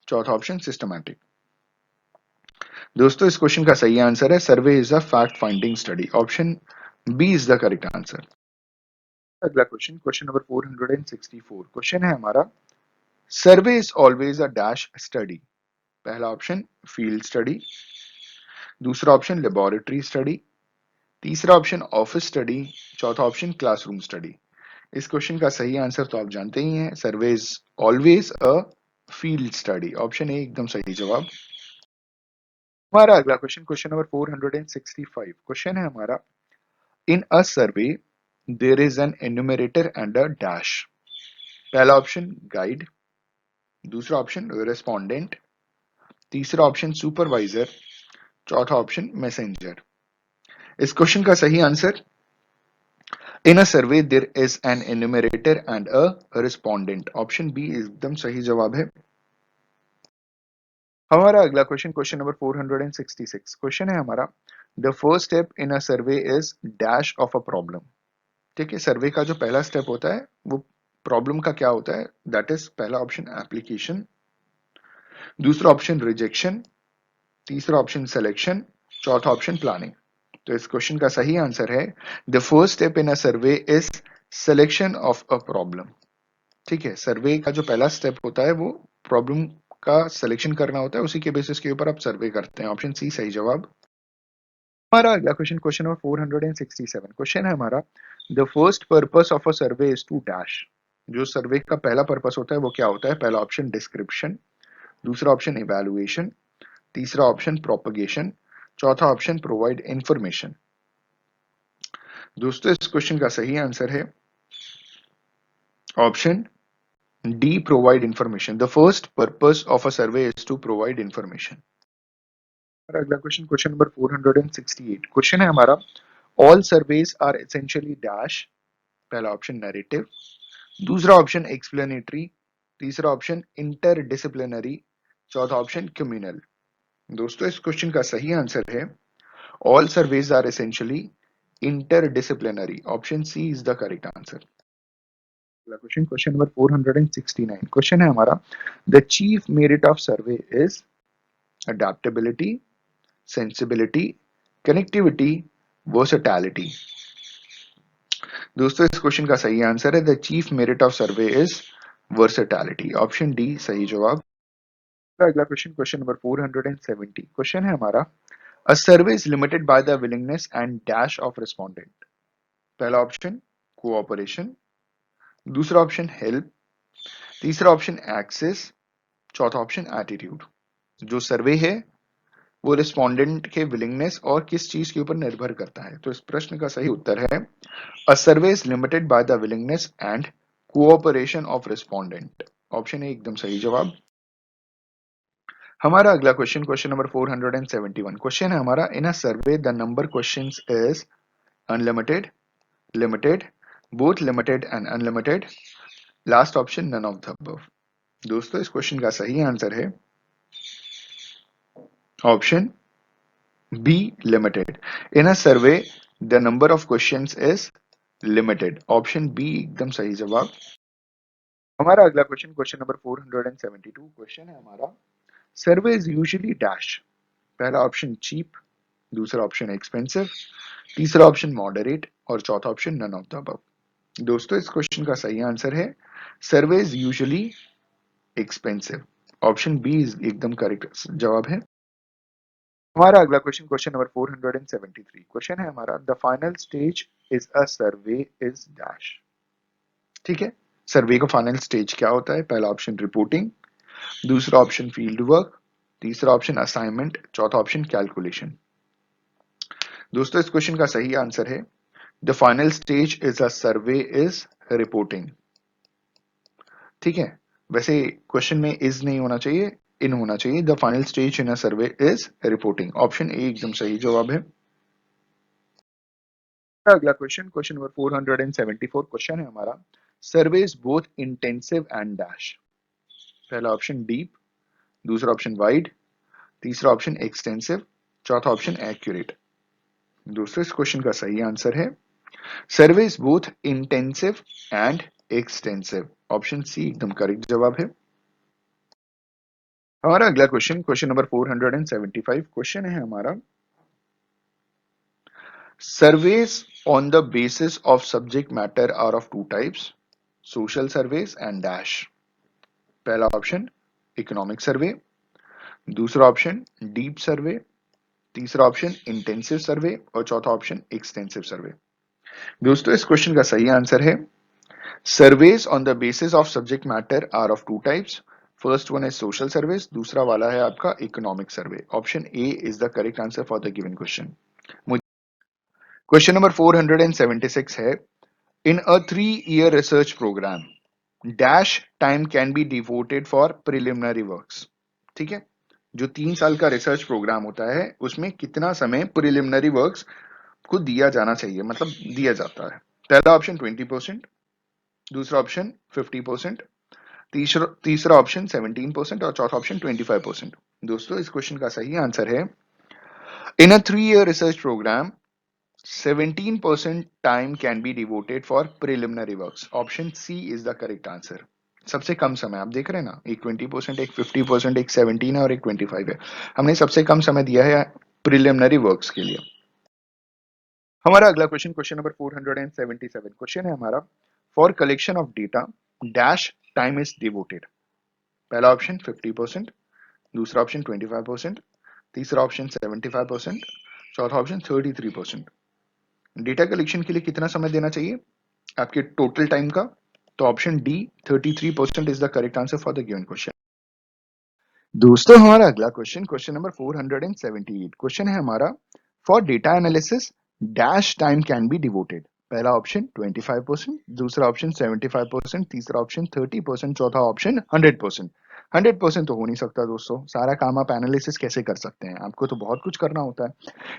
चौथा ऑप्शन सिस्टमैटिक। दोस्तों इस क्वेश्चन का सही आंसर है survey is a fact finding study. Option B is the correct answer. अगला क्वेश्चन, क्वेश्चन नंबर 464, क्वेश्चन है हमारा, survey is always a dash study. पहला ऑप्शन फील्ड स्टडी, दूसरा ऑप्शन लेबोरेटरी स्टडी, तीसरा ऑप्शन ऑफिस स्टडी, चौथा option classroom study. इस question का सही आंसर तो आप जानते ही हैं, सर्वे is always a field study. Option A एकदम सही जवाब। हमारा अगला क्वेश्चन, क्वेश्चन नंबर 465, क्वेश्चन है हमारा, in a survey there is an enumerator and a dash. पहला ऑप्शन गाइड, दूसरा ऑप्शन रेस्पोंडेंट, तीसरा ऑप्शन सुपरवाइजर, चौथा ऑप्शन मैसेंजर। इस क्वेश्चन का सही answer, in a survey there is an enumerator and a respondent. Option B एकदम सही जवाब है। हमारा अगला क्वेश्चन, क्वेश्चन नंबर 466, क्वेश्चन है हमारा, the first step in a survey is dash of a problem. ठीक है, सर्वे का जो पहला स्टेप होता है वो प्रॉब्लम का क्या होता है? दैट इज पहला ऑप्शन एप्लीकेशन, दूसरा ऑप्शन रिजेक्शन, तीसरा ऑप्शन सिलेक्शन, चौथा ऑप्शन प्लानिंग। तो इस क्वेश्चन का सही आंसर है the first step in a survey is selection of a problem. ठीक है, सर्वे का जो पहला स्टेप होता है वो प्रॉब्लम का सिलेक्शन करना होता है, उसी के बेसिस के ऊपर आप सर्वे करते हैं। ऑप्शन सी सही जवाब। हमारा अगला क्वेश्चन, क्वेश्चन नंबर 467, क्वेश्चन है हमारा, the first purpose of a survey is to dash. जो सर्वे का पहला पर्पस होता है वो क्या होता है? पहला ऑप्शन डिस्क्रिप्शन, दूसरा ऑप्शन इवैल्यूएशन, तीसरा ऑप्शन प्रोपगेशन, चौथा ऑप्शन प्रोवाइड इंफॉर्मेशन। दोस्तों इस क्वेश्चन का सही आंसर है option D provide information. The first purpose of a survey is to provide information. अगला क्वेश्चन, क्वेश्चन नंबर 468, क्वेश्चन है हमारा, all surveys are essentially dash. पहला ऑप्शन नैरेटिव, दूसरा ऑप्शन एक्सप्लेनेटरी, तीसरा ऑप्शन इंटरडिसिप्लिनरी, चौथा ऑप्शन कम्युनल। दोस्तों इस question का सही आंसर है all surveys are essentially interdisciplinary. Option C is the correct answer. अगला क्वेश्चन, क्वेश्चन नंबर 469, क्वेश्चन है हमारा, the chief merit of survey is adaptability, sensibility, connectivity, versatility. दोस्तों इस क्वेश्चन का सही आंसर है the chief merit of survey is versatility. Option D सही जवाब। अगला क्वेश्चन, क्वेश्चन नंबर 470, क्वेश्चन है हमारा, a survey is limited by the willingness and dash of respondent. पहला ऑप्शन कोऑपरेशन, दूसरा ऑप्शन हेल्प, तीसरा ऑप्शन एक्सेस, चौथा ऑप्शन एटीट्यूड। जो सर्वे है वो रिस्पोंडेंट के विलिंगनेस और किस चीज के ऊपर निर्भर करता है? तो इस प्रश्न का सही उत्तर है a survey is limited by the willingness and cooperation of respondent. Option A एकदम सही जवाब। हमारा अगला क्वेश्चन, क्वेश्चन नंबर 471, क्वेश्चन है हमारा, in a survey the number questions is unlimited, limited, both limited and unlimited, last option none of the above. दोस्तों इस question का सही आंसर है option B limited. In a survey the number of questions is limited. Option B एकदम सही जवाब। हमारा अगला क्वेश्चन, क्वेश्चन नंबर 472, क्वेश्चन है हमारा, सर्वे इज यूजुअली डैश। पहला ऑप्शन चीप, दूसरा ऑप्शन एक्सपेंसिव, तीसरा ऑप्शन मॉडरेट और चौथा option none of the above. दोस्तों इस क्वेश्चन का सही आंसर है survey is usually expensive. Option B एकदम करेक्ट जवाब है। हमारा अगला क्वेश्चन, क्वेश्चन नंबर 473, क्वेश्चन है हमारा, the final stage is a survey is dash. ठीक है, सर्वे का फाइनल स्टेज क्या होता है? पहला ऑप्शन रिपोर्टिंग, दूसरा ऑप्शन फील्ड वर्क, तीसरा ऑप्शन असाइनमेंट, चौथा ऑप्शन कैलकुलेशन। दोस्तों इस क्वेश्चन का सही आंसर है the final stage is a survey is reporting. ठीक है, वैसे क्वेश्चन में इज नहीं होना चाहिए, इन होना चाहिए। The final stage in a survey is reporting, option A एकदम सही जवाब है। अगला क्वेश्चन, क्वेश्चन नंबर 474, क्वेश्चन है हमारा, survey is both intensive and dash. पहला ऑप्शन डीप, दूसरा ऑप्शन वाइड, तीसरा ऑप्शन एक्सटेंसिव, चौथा ऑप्शन एक्यूरेट। दोस्तों इस क्वेश्चन का सही आंसर है survey is both intensive and extensive, option C एकदम करेक्ट जवाब है। हमारा अगला क्वेश्चन, क्वेश्चन नंबर 475, क्वेश्चन है हमारा, surveys on the basis of subject matter are of two types, social surveys and dash. पहला ऑप्शन इकोनॉमिक सर्वे, दूसरा option deep सर्वे, तीसरा ऑप्शन इंटेंसिव सर्वे और चौथा ऑप्शन एक्सटेंसिव सर्वे। दोस्तों इस क्वेश्चन का सही आंसर है surveys on the basis of subject matter are of two types, first one is social service, दूसरा वाला है आपका economic survey, option A is the correct answer for the given question. Question number 476 है, in a 3 year research programme dash time can be devoted for preliminary works. ठीक है, जो 3 साल का रिसर्च प्रोग्राम होता है उसमें कितना समय प्रिलिमिनरी वर्क्स को दिया जाना चाहिए, मतलब दिया जाता है? पहला ऑप्शन 20%, दूसरा ऑप्शन 50%, तीसरा ऑप्शन 17% और चौथा ऑप्शन 25%। दोस्तों इस क्वेश्चन का सही आंसर है in a 3 year research programme 17% time can be devoted for preliminary works, option C is the correct answer. सबसे कम समय आप देख रहे हैं ना, एक 20%, एक 50%, एक 17 है और एक 25 है। हमने सबसे कम समय दिया है प्रिलिमिनरी वर्क्स के लिए। हमारा अगला क्वेश्चन, क्वेश्चन नंबर 477, क्वेश्चन है हमारा, for collection of data dash time is devoted. पहला ऑप्शन 50%, दूसरा ऑप्शन 25%, तीसरा ऑप्शन 75%, चौथा ऑप्शन 33%। डेटा कलेक्शन के लिए कितना समय देना चाहिए आपके टोटल टाइम का? तो option D 33% is the correct answer for the given question. दोस्तों हमारा अगला क्वेश्चन, क्वेश्चन नंबर 478, क्वेश्चन है हमारा, for data analysis dash time can be devoted. पहला ऑप्शन 25%, दूसरा ऑप्शन 75%, तीसरा ऑप्शन 30%, चौथा ऑप्शन 100%। 100% तो हो नहीं सकता दोस्तों, सारा काम आप एनालिसिस कैसे कर सकते हैं? आपको तो बहुत कुछ करना होता है।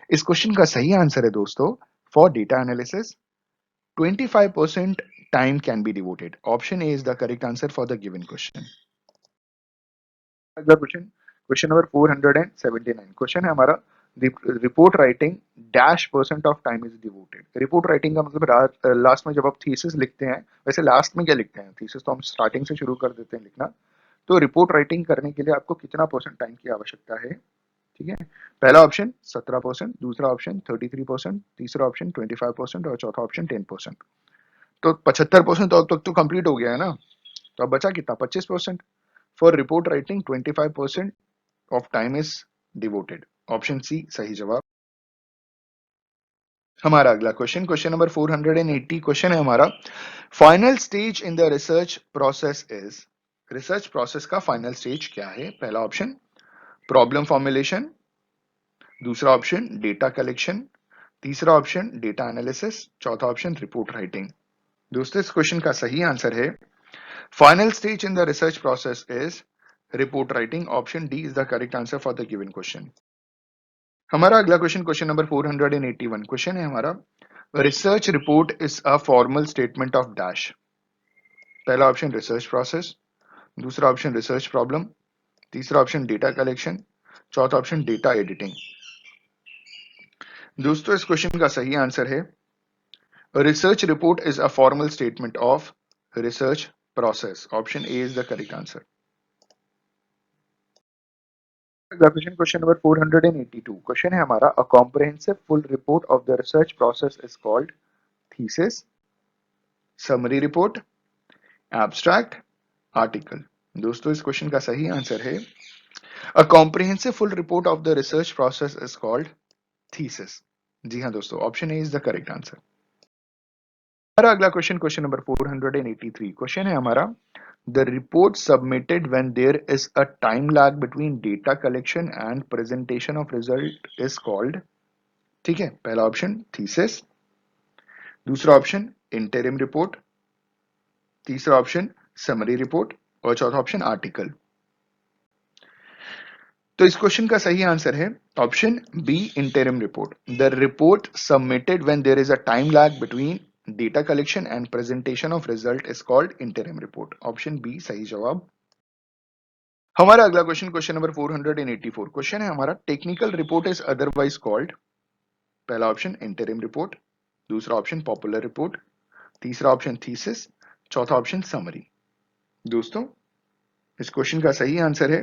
इस क्वेश्चन का सही आंसर है दोस्तों, for data analysis 25% time can be devoted. Option A is the correct answer for the given question. अगला क्वेश्चन, क्वेश्चन नंबर 479, क्वेश्चन है हमारा, report writing dash percent of time is devoted. Report writing का मतलब last में जब आप thesis लिखते हैं, वैसे लास्ट में क्या लिखते हैं? थीसिस तो हम स्टार्टिंग से शुरू कर देते हैं लिखना। तो रिपोर्ट राइटिंग करने के लिए आपको कितना परसेंट टाइम की आवश्यकता है? ठीक है, पहला ऑप्शन 17%, दूसरा ऑप्शन 33%, तीसरा ऑप्शन 25% और चौथा ऑप्शन 10%। तो 75% तो अब तक तो कंप्लीट हो गया है ना, तो अब बचा कितना? 25%। For report writing 25% of time is devoted, option C सही जवाब। हमारा अगला क्वेश्चन, क्वेश्चन नंबर 480, क्वेश्चन है हमारा, final stage in the research process is. Research process का फाइनल स्टेज क्या है? पहला ऑप्शन प्रॉब्लम फॉर्मुलेशन, दूसरा ऑप्शन डेटा कलेक्शन, तीसरा ऑप्शन डेटा एनालिसिस, चौथा ऑप्शन रिपोर्ट राइटिंग। दोस्तों इस क्वेश्चन का सही आंसर है final stage in the research process is report writing, option D is the correct answer for the given question. हमारा अगला क्वेश्चन, क्वेश्चन नंबर 481, क्वेश्चन है हमारा, research report is a formal statement of dash. पहला option research process, दूसरा option research problem, तीसरा option data collection, चौथा option data editing. दोस्तों इस क्वेश्चन का सही आंसर है research report is a formal statement of research process, option A is the correct answer. अगला क्वेश्चन, क्वेश्चन नंबर 482, क्वेश्चन है हमारा, a comprehensive full report of the research process is called thesis, summary report, abstract, article. दोस्तों इस question का सही answer है A comprehensive full report of the research process is called thesis. जी हाँ दोस्तों, option A is the correct answer. हमारा अगला क्वेश्चन, क्वेश्चन नंबर 483, क्वेश्चन है हमारा, the report submitted when there is a time lag between data collection and presentation of result is called. ठीक है, पहला ऑप्शन थीसिस, दूसरा ऑप्शन इंटरिम रिपोर्ट, तीसरा option summary report और चौथा ऑप्शन आर्टिकल। तो इस क्वेश्चन का सही आंसर है option B, interim report. The report submitted when there is a time lag between data collection and presentation of result is called interim report. Option B सही जवाब। हमारा अगला क्वेश्चन, क्वेश्चन नंबर 484, क्वेश्चन है हमारा, technical report is otherwise called. पहला option interim report, दूसरा option popular report, तीसरा option thesis, चौथा ऑप्शन समरी। दोस्तों इस क्वेश्चन का सही आंसर है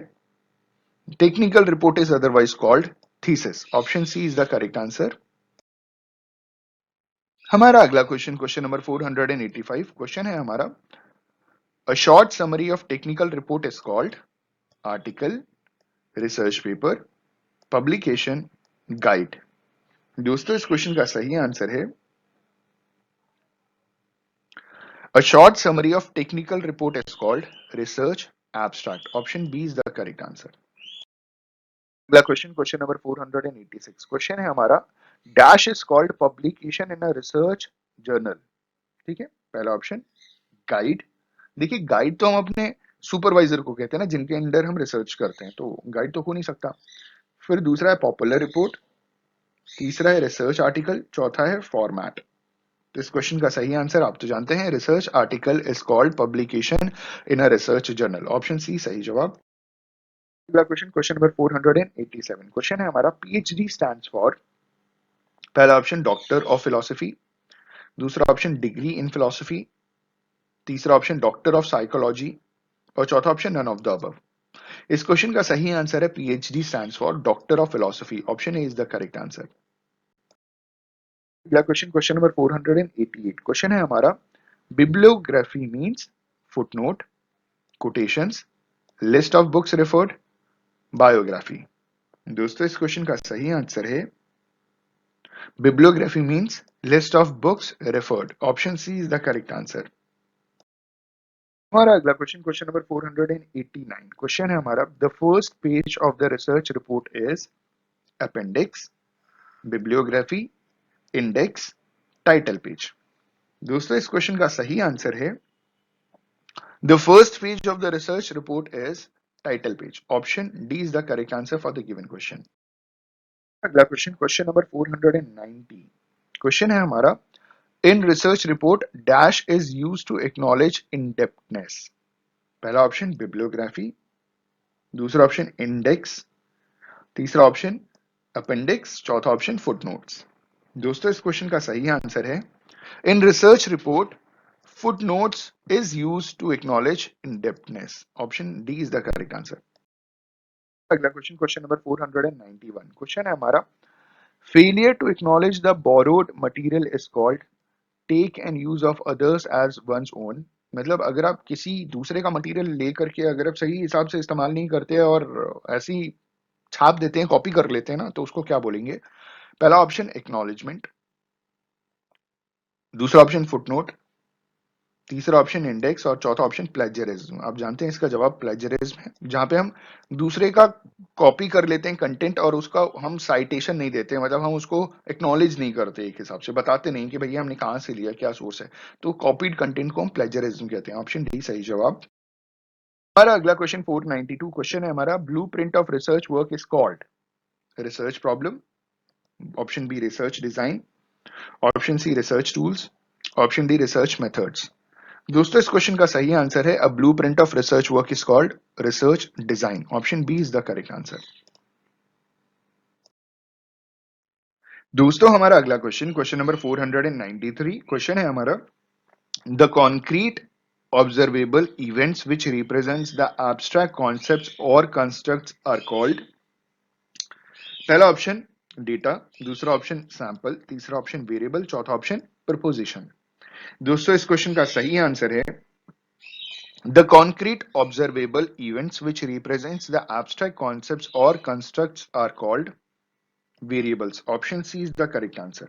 technical report is otherwise called thesis. Option C is the correct answer. हमारा अगला क्वेश्चन, क्वेश्चन नंबर 485, क्वेश्चन है हमारा, a short summary of technical report is called article, research paper, publication, guide. दोस्तों इस question का सही answer है a short summary of technical report is called research abstract. Option B is the correct answer. अगला question, question number 486, question है हमारा, dash is called publication in a research journal. ठीक है, पहला ऑप्शन गाइड। देखिए guide तो हम अपने सुपरवाइजर को कहते हैं ना, जिनके अंडर हम रिसर्च करते हैं, तो गाइड तो हो नहीं सकता। फिर दूसरा है पॉपुलर रिपोर्ट, तीसरा है रिसर्च आर्टिकल, चौथा है फॉर्मेट। तो इस क्वेश्चन का सही आंसर आप तो जानते हैं, research article is called publication in a research journal. Option C सही जवाब। अगला क्वेश्चन, क्वेश्चन नंबर 487, क्वेश्चन है हमारा, पीएचडी स्टैंड्स फॉर। पहला ऑप्शन डॉक्टर ऑफ फिलोसफी, दूसरा ऑप्शन डिग्री इन फिलोसफी, तीसरा ऑप्शन डॉक्टर ऑफ साइकोलॉजी और चौथा option none of the above. इस क्वेश्चन का सही आंसर है PhD stands for doctor of philosophy. Option A is the correct answer. अगला question, question number 488, question है हमारा, bibliography means footnote, quotations, list of books referred, biography. दोस्तों इस question का सही आंसर है bibliography means list of books referred. Option C is the correct answer. हमारा अगला क्वेश्चन, क्वेश्चन नंबर 489, क्वेश्चन है हमारा, the first page of the research report is appendix, bibliography, index, title page. दोस्तों इस question का सही answer है the first page of the research report is title page. Option D is the correct answer for the given question. अगला question, question number 490, question है हमारा, इन research report dash is used to acknowledge in depthness. पहला option bibliography, दूसरा option index, तीसरा option appendix, चौथा option footnotes. दोस्तों इस question का सही आंसर है in research report footnotes is used to acknowledge in depthness. Option D is the correct answer. अगला क्वेश्चन, क्वेश्चन नंबर 491, क्वेश्चन है हमारा, failure to acknowledge the borrowed material is called take and use of others as one's own. मतलब अगर आप किसी दूसरे का material लेकर के अगर आप सही हिसाब से इस्तेमाल नहीं करते और ऐसी छाप देते हैं, कॉपी कर लेते हैं ना, तो उसको क्या बोलेंगे। पहला ऑप्शन एक्नॉलेजमेंट, दूसरा ऑप्शन फुटनोट, तीसरा ऑप्शन इंडेक्स और चौथा ऑप्शन प्लेजरिज्म। आप जानते हैं इसका जवाब प्लेजरिज्म है, जहां पे हम दूसरे का कॉपी कर लेते हैं कंटेंट और उसका हम साइटेशन नहीं देते, मतलब हम उसको एक्नॉलेज नहीं करते, एक हिसाब से बताते नहीं कि भैया हमने कहां से लिया, क्या सोर्स है। तो कॉपीड कंटेंट को हम प्लेजरिज्म कहते हैं। ऑप्शन डी सही जवाब। हमारा अगला क्वेश्चन 492, क्वेश्चन है हमारा, blue print of research work is called research problem, option B research design, option C research tools, option D research methods. दोस्तों इस क्वेश्चन का सही आंसर है a blue print of research work is called research design. Option B is the correct answer. दोस्तों हमारा अगला question, question number 493, question है हमारा, the concrete observable events which represents the abstract concepts और constructs are called. पहला option data, दूसरा option sample, तीसरा option variable, चौथा ऑप्शन प्रपोजिशन। दोस्तों इस क्वेश्चन का सही आंसर है The concrete observable events which represents the abstract concepts or constructs are called variables. Option C is the correct answer.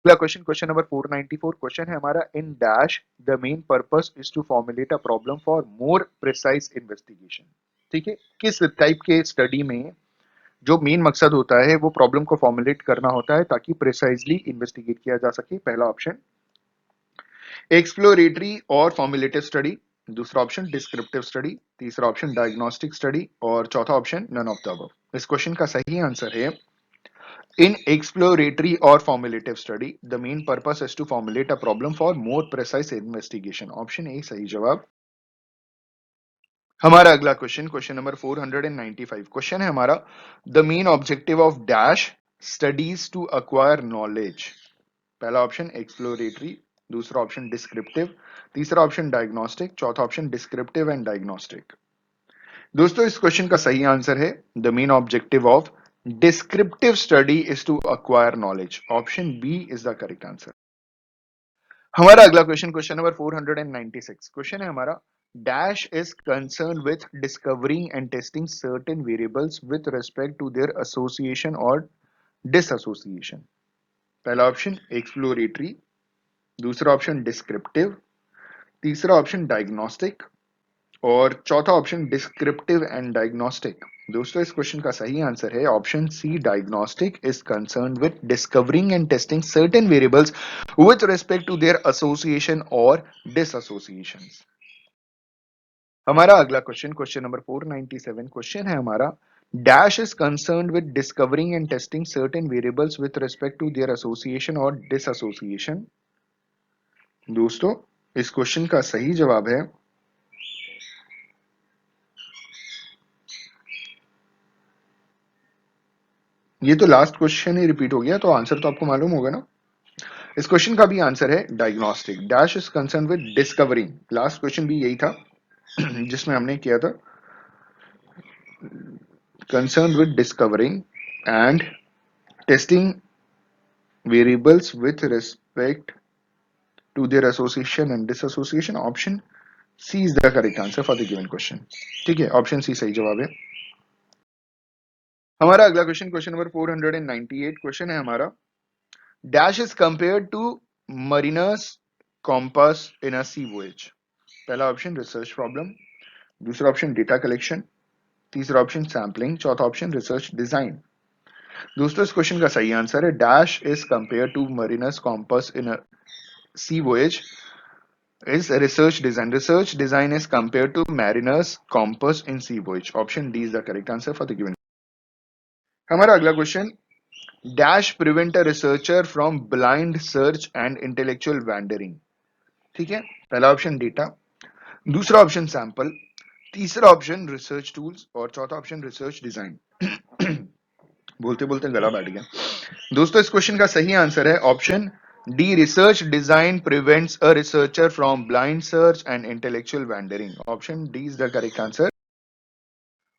अगला क्वेश्चन नंबर 494 क्वेश्चन है हमारा in dash the main purpose is to formulate a problem for more precise investigation. ठीक है, किस type के study में जो main मकसद होता है वो प्रॉब्लम को फॉर्मुलेट करना होता है ताकि प्रिसाइजली इन्वेस्टिगेट किया जा सके. पहला ऑप्शन एक्सप्लोरेटरी और फॉर्मुलेटिव स्टडी, दूसरा ऑप्शन डिस्क्रिप्टिव स्टडी, तीसरा ऑप्शन डायग्नोस्टिक स्टडी और चौथा option none of the above. इस क्वेश्चन का सही आंसर है in exploratory or formulative study the main purpose is to formulate a problem for more precise investigation. Option A सही जवाब. हमारा अगला क्वेश्चन नंबर 495 क्वेश्चन है हमारा the main objective of dash studies to acquire knowledge. पहला option exploratory, दूसरा option descriptive, तीसरा option diagnostic, चौथा ऑप्शन डिस्क्रिप्टिव एंड डायग्नोस्टिक. दोस्तों इस क्वेश्चन का सही आंसर है the main objective of descriptive study is to acquire knowledge. Option B is the correct answer. हमारा अगला क्वेश्चन नंबर 496 क्वेश्चन है हमारा dash is concern with discovering and testing certain variables with respect to their association और dissociation. पहला option exploratory, दूसरा option descriptive, तीसरा option diagnostic और चौथा ऑप्शन डिस्क्रिप्टिव एंड डायग्नोस्टिक. दोस्तों इस क्वेश्चन का सही आंसर है option C diagnostic is concerned with discovering and testing certain variables with respect to their association और डिसएसोसिएशन. हमारा अगला क्वेश्चन नंबर 497 क्वेश्चन है हमारा dash is concerned with discovering and testing certain variables with respect to their association और disassociation. दोस्तों इस question का सही जवाब है ये तो लास्ट क्वेश्चन ही रिपीट हो गया तो आंसर तो आपको मालूम होगा ना. इस क्वेश्चन का भी आंसर है diagnostic. Dash is concern with discovering. Last question भी यही था जिसमें हमने किया था concern with discovering and testing variables with respect to their association and disassociation. Option C is the correct answer for the given question. ठीक है, option C सही जवाब है. हमारा अगला क्वेश्चन नंबर 498 क्वेश्चन है हमारा dash is compared to mariner's compass in a sea voyage. पहला ऑप्शन रिसर्च प्रॉब्लम, दूसरा ऑप्शन डेटा कलेक्शन, तीसरा ऑप्शन सैम्पलिंग, चौथा ऑप्शन रिसर्च डिजाइन. दोस्तों इस क्वेश्चन का सही आंसर है dash is compare to mariner's compass in a sea voyage is research design. Research design is compare to mariner's compass in sea voyage. Option D is the correct answer for the given. हमारा अगला question dash prevent a researcher from blind search and intellectual wandering. ठीक है, पहला option data, दूसरा option sample, तीसरा option research tools और चौथा option research design. बोलते बोलते गला बैठ गया. दोस्तों इस क्वेश्चन का सही आंसर है option D research design prevents a researcher from blind search and intellectual wandering. Option D is the correct answer.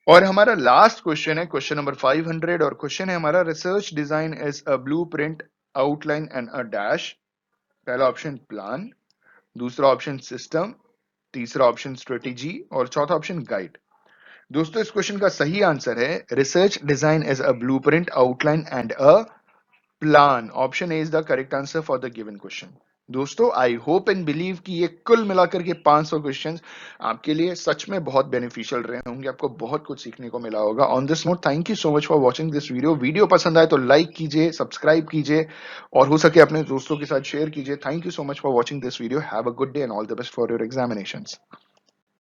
और हमारा लास्ट क्वेश्चन है क्वेश्चन नंबर 500 और क्वेश्चन है हमारा research design is a blueprint outline and a dash. पहला option plan, दूसरा option system, तीसरा option strategy और चौथा ऑप्शन गाइड. दोस्तों इस क्वेश्चन का सही आंसर है research design is a blueprint outline and a plan. Option A is the correct answer for the given question. दोस्तों आई होप एंड बिलीव कि ये कुल मिलाकर के 500 क्वेश्चंस आपके लिए सच में बहुत बेनिफिशियल रहे होंगे. आपको बहुत कुछ सीखने को मिला होगा. On this note thank you so much for watching this video. Video पसंद आए तो लाइक कीजिए, सब्सक्राइब कीजिए और हो सके अपने दोस्तों के साथ शेयर कीजिए. Thank you so much for watching this video. Have a good day and all the best for your examinations.